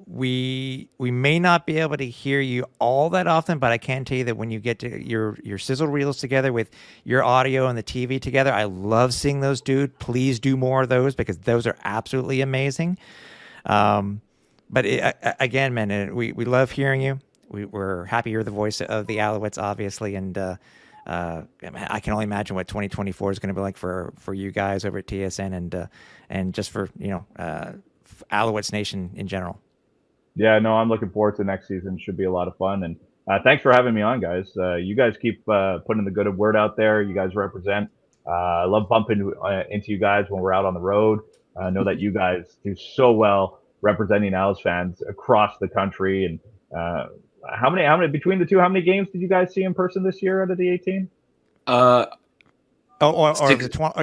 we may not be able to hear you all that often, but I can tell you that when you get to your sizzle reels together with your audio and the TV together, I love seeing those, dude. Please do more of those, because those are absolutely amazing. But again, man, we love hearing you. We're happy you're the voice of the Alouettes, obviously, and I can only imagine what 2024 is going to be like for you guys over at TSN, and just for Alouettes Nation in general. Yeah, no, I'm looking forward to next season. It should be a lot of fun, and thanks for having me on, guys. You guys keep putting the good word out there. You guys represent. I love bumping into you guys when we're out on the road. I know that you guys do so well representing Owls fans across the country. And how many between the two? How many games did you guys see in person this year out of the 18? Or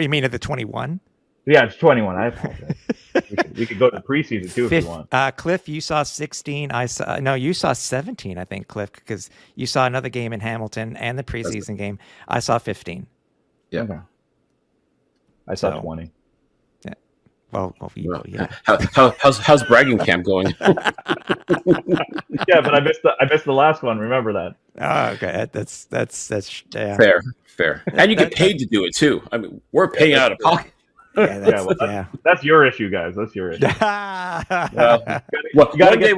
you mean at the 21? Yeah, it's 21. I apologize. we could go to preseason too if you want. Cliff, you saw 16. You saw 17, I think, Cliff, because you saw another game in Hamilton and the preseason game. I saw 15. Yeah. Okay. I saw 20. Yeah. Well, yeah. How's bragging camp going? Yeah, but I missed the last one. Remember that. Oh, okay. That's yeah. Fair. And you get paid to do it too. I mean, we're paying out of pocket. Yeah, that's your issue, guys. That's your issue. You gotta get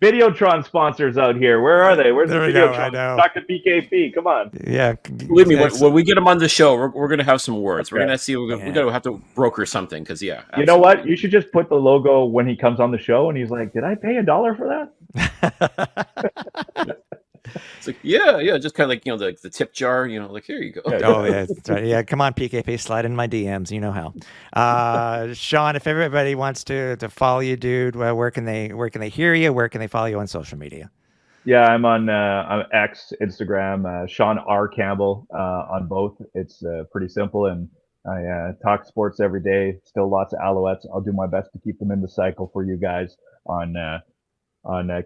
Videotron sponsors out here. Where are they? Where's the Videotron? I know. Talk to PKP. Come on. Yeah. Believe me, when we get them on the show, we're going to have some words. Okay. We're going to see. We're going to have to broker something, because absolutely. You know what? You should just put the logo when he comes on the show, and he's like, "Did I pay $1 for that?" It's like, yeah, just kind of like, the tip jar, like, here you go. Oh, yeah. That's right. Yeah, come on, PKP, slide in my DMs. You know how. Sean, if everybody wants to follow you, dude, where can they hear you? Where can they follow you on social media? Yeah, I'm on X, Instagram, Sean R. Campbell on both. It's pretty simple, and I talk sports every day. Still lots of Alouettes. I'll do my best to keep them in the cycle for you guys on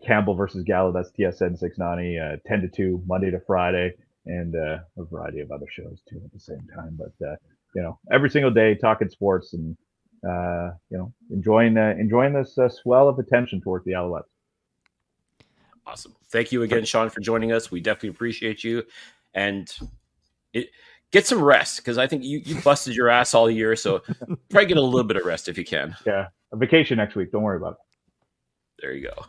Campbell versus Gallo. That's TSN 690, 10 to 2, Monday to Friday, and a variety of other shows too at the same time. But every single day talking sports, and enjoying this swell of attention towards the Alouettes. Awesome. Thank you again, Sean, for joining us. We definitely appreciate you, and get some rest, because I think you busted your ass all year, so probably get a little bit of rest if you can. Yeah, a vacation next week. Don't worry about it. There you go.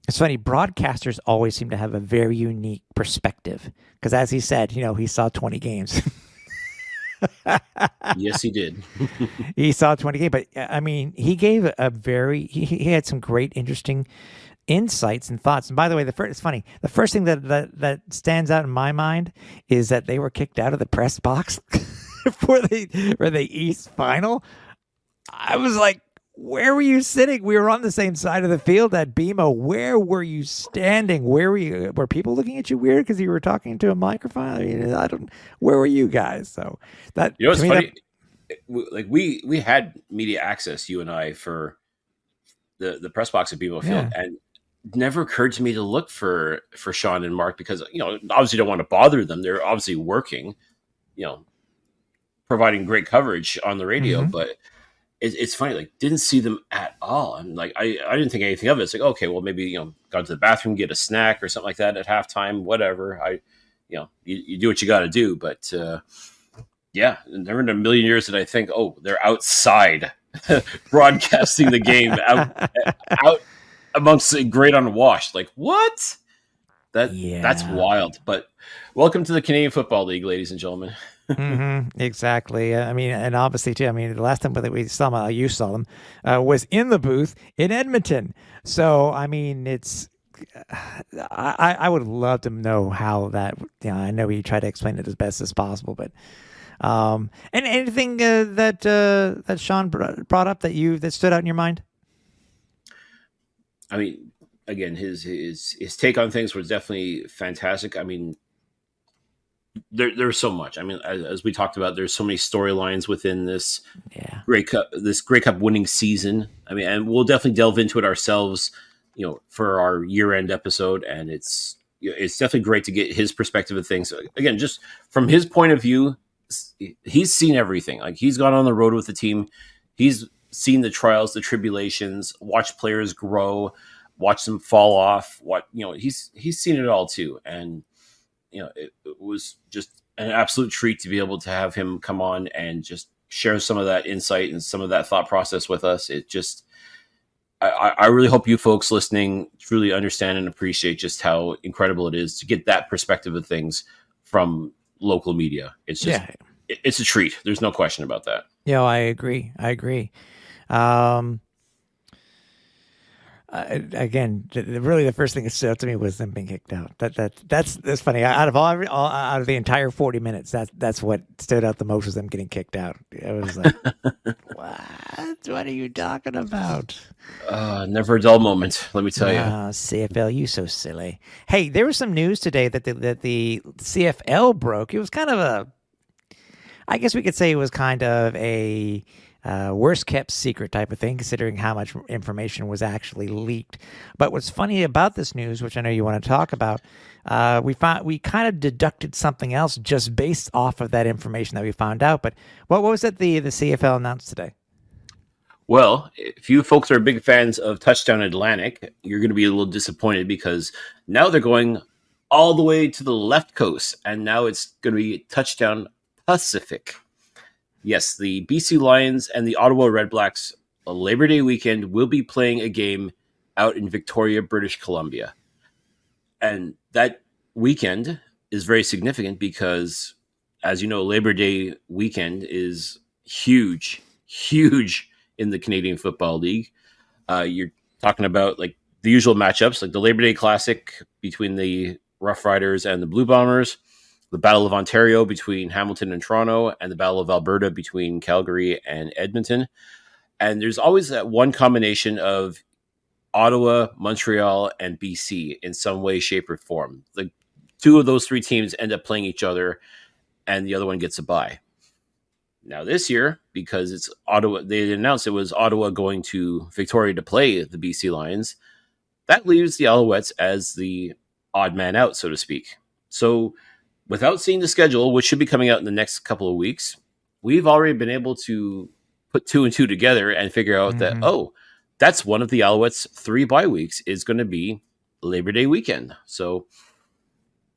It's funny. Broadcasters always seem to have a very unique perspective, because, as he said, he saw 20 games. Yes, he did. He saw 20 games, but I mean, he gave he had some great, interesting insights and thoughts. And by the way, it's funny. The first thing that stands out in my mind is that they were kicked out of the press box. for the East final. I was like, where were you sitting? We were on the same side of the field at BMO. Where were you standing? Where were you? Were people looking at you weird because you were talking to a microphone? I mean, I don't. Where were you guys? So that, You know what's to me, funny? Like we had media access, you and I, for the press box at BMO Field, and it never occurred to me to look for Sean and Mark because obviously don't want to bother them. They're obviously working, providing great coverage on the radio, but it's funny, like didn't see them at all. I'm like, I didn't think anything of it. It's like, okay, well maybe, gone to the bathroom, get a snack or something like that at halftime, whatever. You do what you got to do. But yeah, never in a million years did I think, oh, they're outside broadcasting the game out amongst the great unwashed. Like what? That's wild. But welcome to the Canadian Football League, ladies and gentlemen. Exactly. I mean, and obviously too. I mean, the last time that we saw them, you saw them, was in the booth in Edmonton. So I mean, it's. I would love to know how that. I know you try to explain it as best as possible, but and anything that Sean brought up that stood out in your mind. I mean, again, his take on things was definitely fantastic. I mean. There's so much. I mean, as we talked about, there's so many storylines within this Grey Cup winning season. I mean, and we'll definitely delve into it ourselves, for our year-end episode. And it's definitely great to get his perspective of things. Again, just from his point of view, he's seen everything. Like he's gone on the road with the team. He's seen the trials, the tribulations, watched players grow, watched them fall off. He's seen it all too. And it was just an absolute treat to be able to have him come on and just share some of that insight and some of that thought process with us. It just, I really hope you folks listening truly understand and appreciate just how incredible it is to get that perspective of things from local media. It's just, it's a treat. There's no question about that. Yeah, I agree. Again, really, the first thing that stood out to me was them being kicked out. That's funny. Out of the entire 40 minutes, that's what stood out the most was them getting kicked out. It was like, what are you talking about? Never a dull moment. Let me tell you. CFL, you so silly. Hey, there was some news today that the CFL broke. It was kind of I guess we could say it was kind of a worst kept secret type of thing, considering how much information was actually leaked. But what's funny about this news, which I know you want to talk about, we kind of deducted something else just based off of that information that we found out. But what was it the CFL announced today? Well, if you folks are big fans of Touchdown Atlantic, you're going to be a little disappointed because now they're going all the way to the left coast, and now it's going to be Touchdown Pacific. Yes, the BC Lions and the Ottawa Redblacks Labor Day weekend will be playing a game out in Victoria, British Columbia. And that weekend is very significant because, as you know, Labor Day weekend is huge in the Canadian Football League. You're talking about like the usual matchups, like the Labor Day Classic between the Rough Riders and the Blue Bombers, the Battle of Ontario between Hamilton and Toronto, and the Battle of Alberta between Calgary and Edmonton. And there's always that one combination of Ottawa, Montreal, and BC in some way, shape, or form. The two of those three teams end up playing each other, and the other one gets a bye. Now this year, because it's Ottawa, they announced it was Ottawa going to Victoria to play the BC Lions. That leaves the Alouettes as the odd man out, so to speak. So without seeing the schedule, which should be coming out in the next couple of weeks, we've already been able to put 2 and 2 together and figure out that, that's one of the Alouettes' 3 bye weeks is going to be Labor Day weekend. So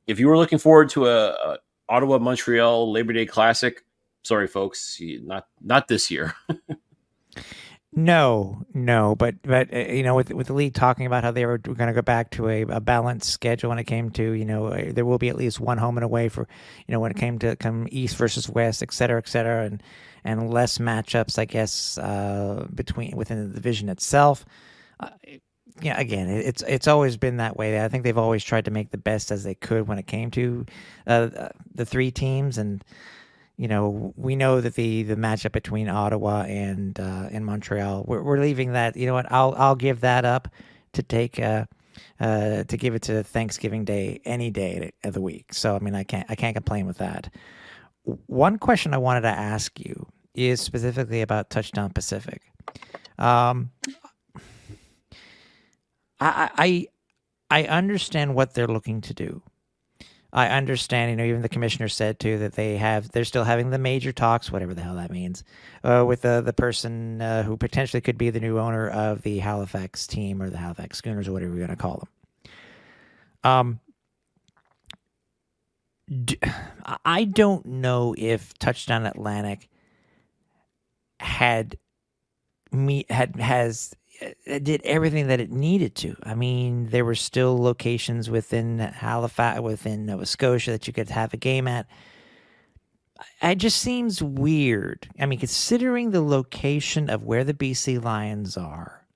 if you were looking forward to a Ottawa-Montreal Labor Day Classic, sorry, folks, not this year. No, but with the league talking about how they were going to go back to a balanced schedule when it came to, there will be at least one home and away for, when it came to come East versus West, et cetera, and less matchups, I guess, within the division itself. Again, it's always been that way. I think they've always tried to make the best as they could when it came to the 3 teams, and we know that the matchup between Ottawa and Montreal, we're leaving that. You know what? I'll give that up to take to give it to Thanksgiving Day any day of the week. So I mean, I can't complain with that. One question I wanted to ask you is specifically about Touchdown Pacific. I understand what they're looking to do. I understand, even the commissioner said too that they're still having the major talks, whatever the hell that means, with the person who potentially could be the new owner of the Halifax team or the Halifax Schooners or whatever you're going to call them. I don't know if Touchdown Atlantic did everything that it needed to. I mean, there were still locations within Halifax, within Nova Scotia that you could have a game at. It just seems weird. I mean, considering the location of where the BC Lions are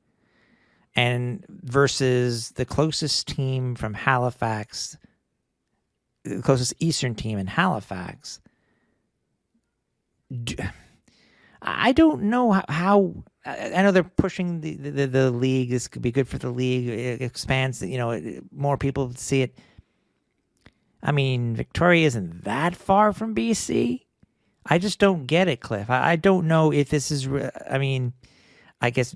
and versus the closest team from Halifax, the closest Eastern team in Halifax, I don't know how. I know they're pushing the league. This could be good for the league. It expands, more people see it. I mean, Victoria isn't that far from BC. I just don't get it, Cliff. I don't know if this is. I mean, I guess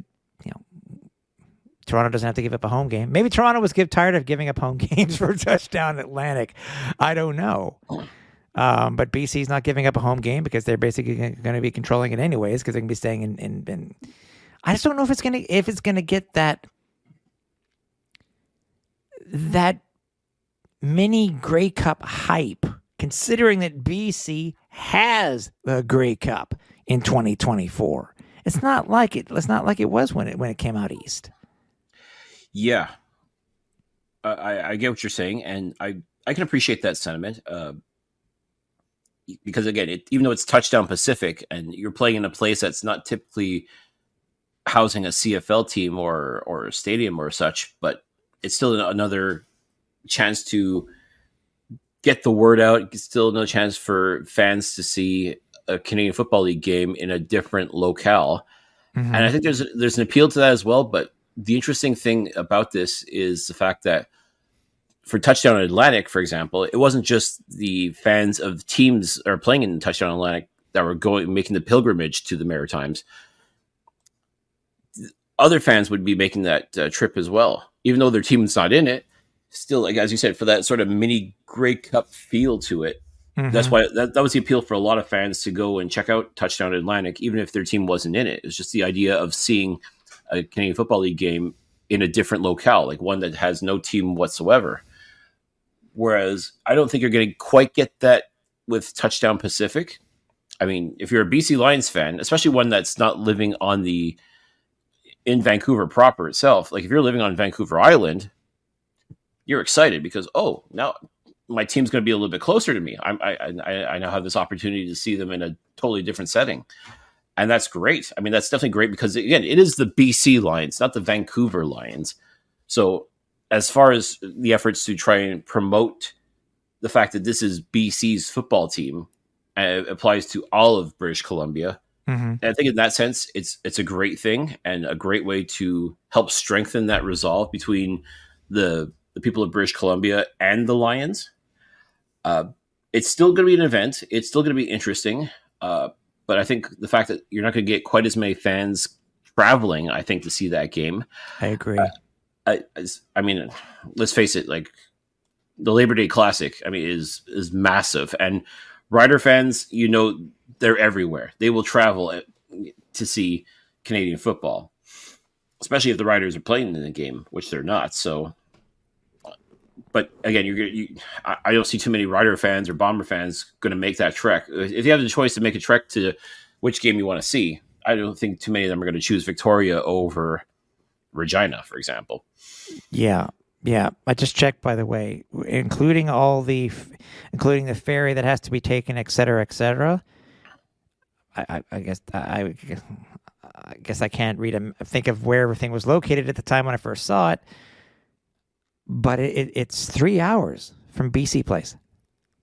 Toronto doesn't have to give up a home game. Maybe Toronto was tired of giving up home games for Touchdown Atlantic. I don't know. But BC's not giving up a home game because they're basically going to be controlling it anyways because they can be staying in. I just don't know if it's gonna get that mini Grey Cup hype, considering that BC has the Grey Cup in 2024. It's not like it was when it came out east. Yeah, I get what you're saying, and I can appreciate that sentiment. Because again, even though it's Touchdown Pacific and you're playing in a place that's not typically housing a CFL team or a stadium or such, but it's still another chance to get the word out. It's still another chance for fans to see a Canadian Football League game in a different locale. Mm-hmm. And I think there's an appeal to that as well. But the interesting thing about this is the fact that for Touchdown Atlantic, for example, it wasn't just the fans of teams that are playing in Touchdown Atlantic that were making the pilgrimage to the Maritimes. Other fans would be making that trip as well, even though their team's not in it. Still, like as you said, for that sort of mini Grey Cup feel to it. Mm-hmm. That's why that was the appeal for a lot of fans to go and check out Touchdown Atlantic, even if their team wasn't in it. It was just the idea of seeing a Canadian Football League game in a different locale, like one that has no team whatsoever. Whereas I don't think you're going to quite get that with Touchdown Pacific. I mean, if you're a BC Lions fan, especially one that's not living in Vancouver proper itself, like if you're living on Vancouver Island, you're excited because, now my team's going to be a little bit closer to me. I now have this opportunity to see them in a totally different setting. And that's great. I mean, that's definitely great because, again, it is the BC Lions, not the Vancouver Lions. So as far as the efforts to try and promote the fact that this is BC's football team, it applies to all of British Columbia. Mm-hmm. And I think in that sense, it's a great thing and a great way to help strengthen that resolve between the people of British Columbia and the Lions. It's still going to be an event. It's still going to be interesting. But I think the fact that you're not going to get quite as many fans traveling, I think, to see that game. I agree. I mean, let's face it, like the Labor Day Classic, I mean, is massive. And Rider fans, they're everywhere. They will travel to see Canadian football, especially if the Riders are playing in the game, which they're not. So, but again, I don't see too many Rider fans or Bomber fans going to make that trek. If you have the choice to make a trek to which game you want to see, I don't think too many of them are going to choose Victoria over Regina, for example. Yeah. I just checked, by the way, including the ferry that has to be taken, et cetera, et cetera. I guess I can't think of where everything was located at the time when I first saw it. But it's 3 hours from BC Place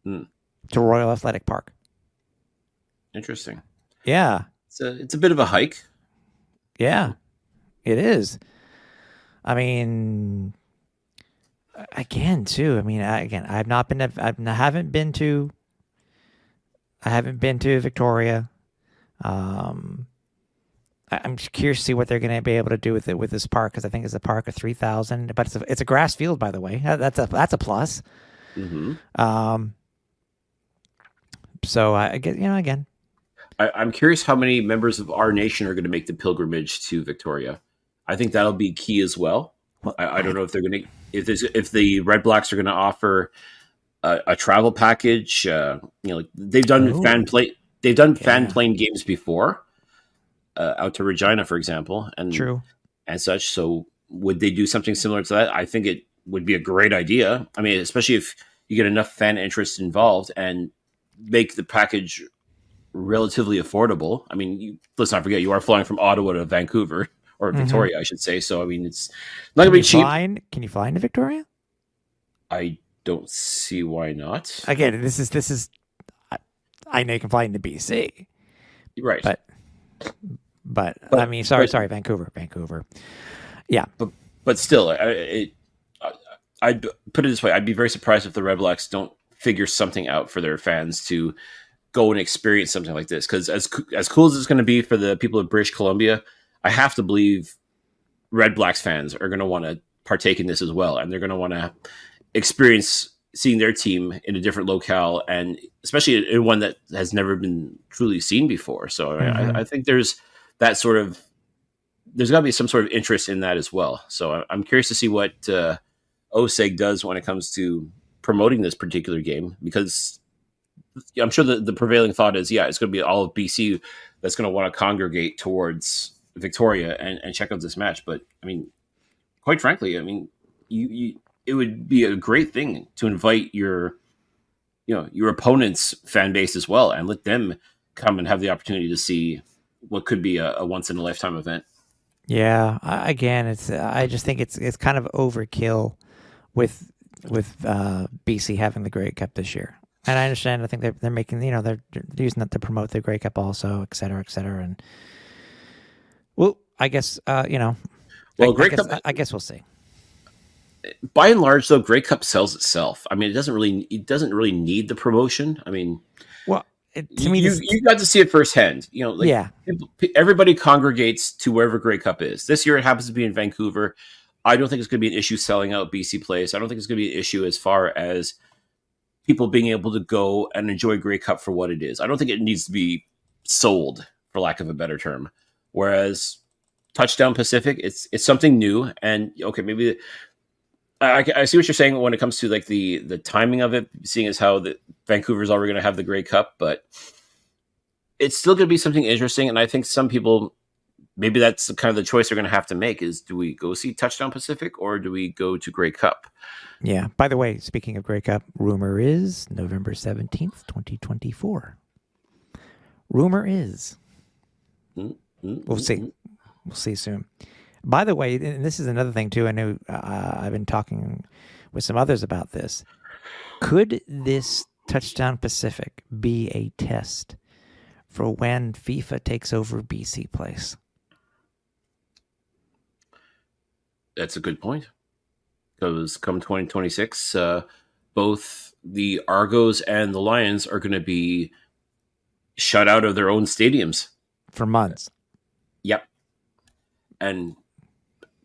to Royal Athletic Park. Interesting. Yeah. It's a bit of a hike. Yeah, it is. I mean, again, too. I mean, I've not been. I haven't been to Victoria. I'm just curious to see what they're going to be able to do with it with this park, because I think it's a park of 3,000, but it's a grass field, by the way. That's a plus. Mm-hmm. So I get, again, I'm curious how many members of our nation are going to make the pilgrimage to Victoria. I think that'll be key as well. well, I don't know if they're going to if the Red Blacks are going to offer a travel package. They've done fan plane games before, out to Regina, for example, and true and such. So would they do something similar to that? I think it would be a great idea. I mean, especially if you get enough fan interest involved and make the package relatively affordable. I mean, let's not forget, you are flying from Ottawa to Vancouver, or Victoria, I should say. So, I mean, it's not going to be cheap. Can you fly into Victoria? I don't see why not. Again, this is. I know you can fly into BC, right? But I mean, sorry, Vancouver. Yeah, but still, I'd put it this way: I'd be very surprised if the Red Blacks don't figure something out for their fans to go and experience something like this. Because as cool as it's going to be for the people of British Columbia, I have to believe Red Blacks fans are going to want to partake in this as well, and they're going to want to experience seeing their team in a different locale, and especially in one that has never been truly seen before. So I think there's got to be some sort of interest in that as well. So I'm curious to see what OSEG does when it comes to promoting this particular game, because I'm sure the prevailing thought is, it's going to be all of BC that's going to want to congregate towards Victoria and check out this match. But I mean, quite frankly, I mean, it would be a great thing to invite your opponent's fan base as well, and let them come and have the opportunity to see what could be a once in a lifetime event. Yeah, again, I just think it's kind of overkill with BC having the Grey Cup this year. And I understand. I think they're making, they're using that to promote the Grey Cup also, et cetera, et cetera. And well, I guess Well, I guess we'll see. By and large, though, Grey Cup sells itself. I mean, it doesn't really need the promotion. I mean, well, you got to see it firsthand. Everybody congregates to wherever Grey Cup is. This year, it happens to be in Vancouver. I don't think it's going to be an issue selling out BC Place. I don't think it's going to be an issue as far as people being able to go and enjoy Grey Cup for what it is. I don't think it needs to be sold, for lack of a better term. Whereas Touchdown Pacific, it's something new, and okay, maybe I see what you're saying when it comes to like the timing of it, seeing as how the Vancouver's already going to have the Grey Cup, but it's still going to be something interesting. And I think some people, maybe that's kind of the choice they're going to have to make: is do we go see Touchdown Pacific or do we go to Grey Cup? Yeah. By the way, speaking of Grey Cup, rumor is November 17th, 2024. Rumor is. We'll see. We'll see soon. By the way, and this is another thing too, I know I've been talking with some others about this. Could this Touchdown Pacific be a test for when FIFA takes over BC Place? That's a good point. Because come 2026, both the Argos and the Lions are going to be shut out of their own stadiums. For months. Yep. And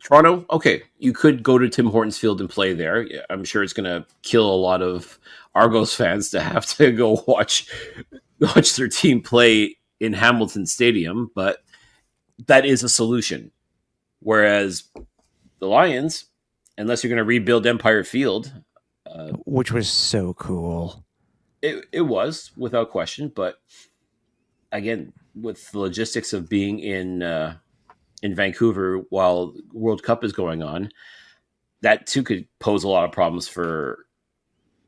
Toronto, okay, you could go to Tim Hortons Field and play there. I'm sure it's going to kill a lot of Argos fans to have to go watch their team play in Hamilton Stadium, but that is a solution. Whereas the Lions, unless you're going to rebuild Empire Field, which was so cool. It was, without question, but again, with the logistics of being in Vancouver while World Cup is going on, that too could pose a lot of problems for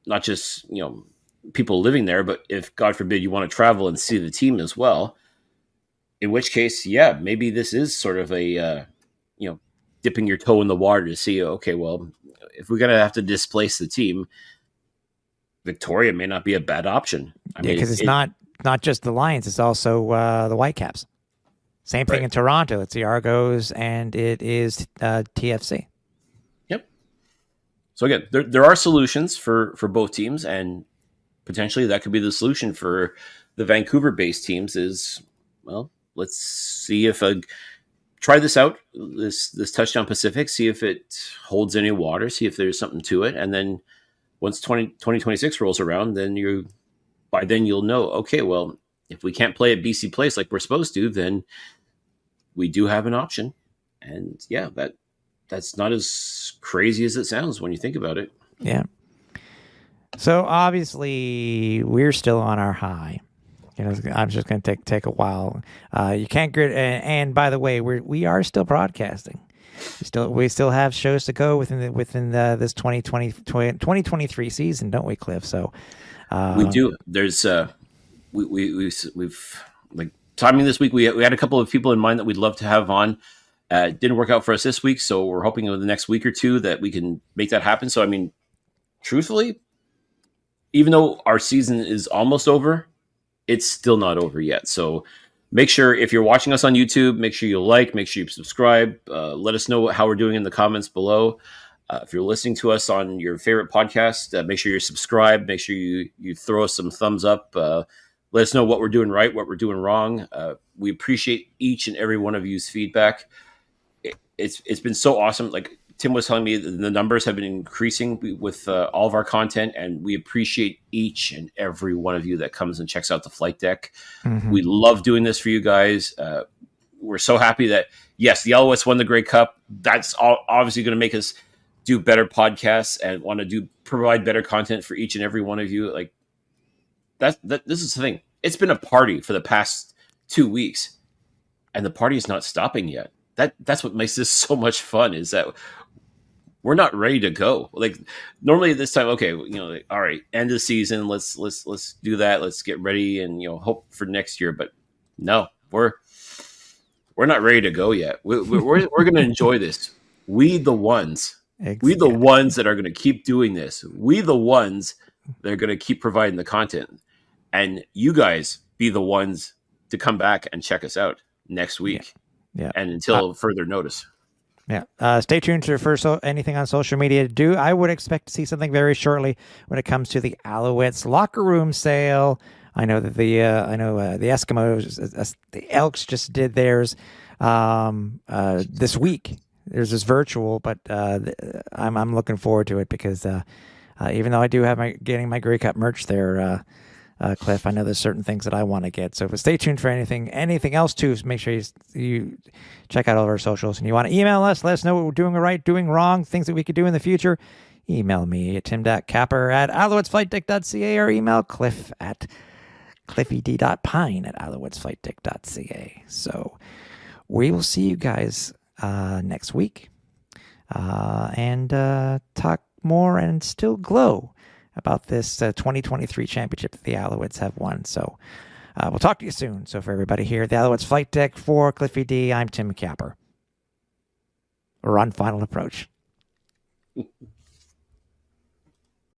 not just, people living there, but if, God forbid, you want to travel and see the team as well, in which case, maybe this is sort of a, dipping your toe in the water to see, okay, well, if we're going to have to displace the team, Victoria may not be a bad option. Because it's not not just the Lions; it's also the Whitecaps. Same thing in Toronto. It's the Argos and it is TFC. Yep. So again, there are solutions for both teams, and potentially that could be the solution for the Vancouver-based teams. Is, well, let's see if try this out, this Touchdown Pacific, see if it holds any water, see if there's something to it, and then once 2026 rolls around, then by then you'll know, okay, well, if we can't play at BC Place like we're supposed to, then we do have an option. And yeah, that's not as crazy as it sounds when you think about it. Yeah. So obviously we're still on our high. I'm just going to take a while. You can't get, and by the way, we are still broadcasting. We still have shows to go within this 2023 season, don't we, Cliff? So we do. There's we've like timing this week. We had a couple of people in mind that we'd love to have on. It didn't work out for us this week, so we're hoping in the next week or two that we can make that happen. So I mean, truthfully, even though our season is almost over, it's still not over yet. So make sure, if you're watching us on YouTube, make sure you like, make sure you subscribe. Let us know how we're doing in the comments below. If you're listening to us on your favorite podcast, make sure you're subscribed. Make sure you throw us some thumbs up. Let us know what we're doing right, what we're doing wrong. We appreciate each and every one of you's feedback. It's been so awesome. Like Tim was telling me, the numbers have been increasing with all of our content, and we appreciate each and every one of you that comes and checks out the flight deck. Mm-hmm. We love doing this for you guys. We're so happy that, yes, the Alouettes won the Grey Cup. That's obviously going to make us do better podcasts and want to provide better content for each and every one of you. Like this is the thing. It's been a party for the past 2 weeks, and the party is not stopping yet. That's what makes this so much fun, is that we're not ready to go. Like normally this time, okay, like, all right, end of the season. Let's do that. Let's get ready and hope for next year. But no, we're not ready to go yet. We're going to enjoy this. We the ones. Exactly. We the ones that are going to keep doing this. We the ones that are going to keep providing the content, and you guys be the ones to come back and check us out next week. Yeah. And until further notice. Yeah. Stay tuned for anything on social media. I would expect to see something very shortly when it comes to the Alouettes locker room sale. I know that the Eskimos, the Elks just did theirs this week. There's this virtual, but I'm looking forward to it because even though I do have getting my Grey Cup merch there, Cliff, I know there's certain things that I want to get. So stay tuned for anything else too. So make sure you check out all of our socials. And you want to email us, let us know what we're doing right, doing wrong, things that we could do in the future. Email me at tim.capper@alouettesflightdeck.ca or email cliff at cliffyd.pine@alouettesflightdeck.ca. So we will see you guys next week and talk more and still glow about this 2023 championship that the Alouettes have won. So we'll talk to you soon. So for everybody here, the Alouettes Flight Deck for Cliffy D, I'm Tim Capper. We're on final approach.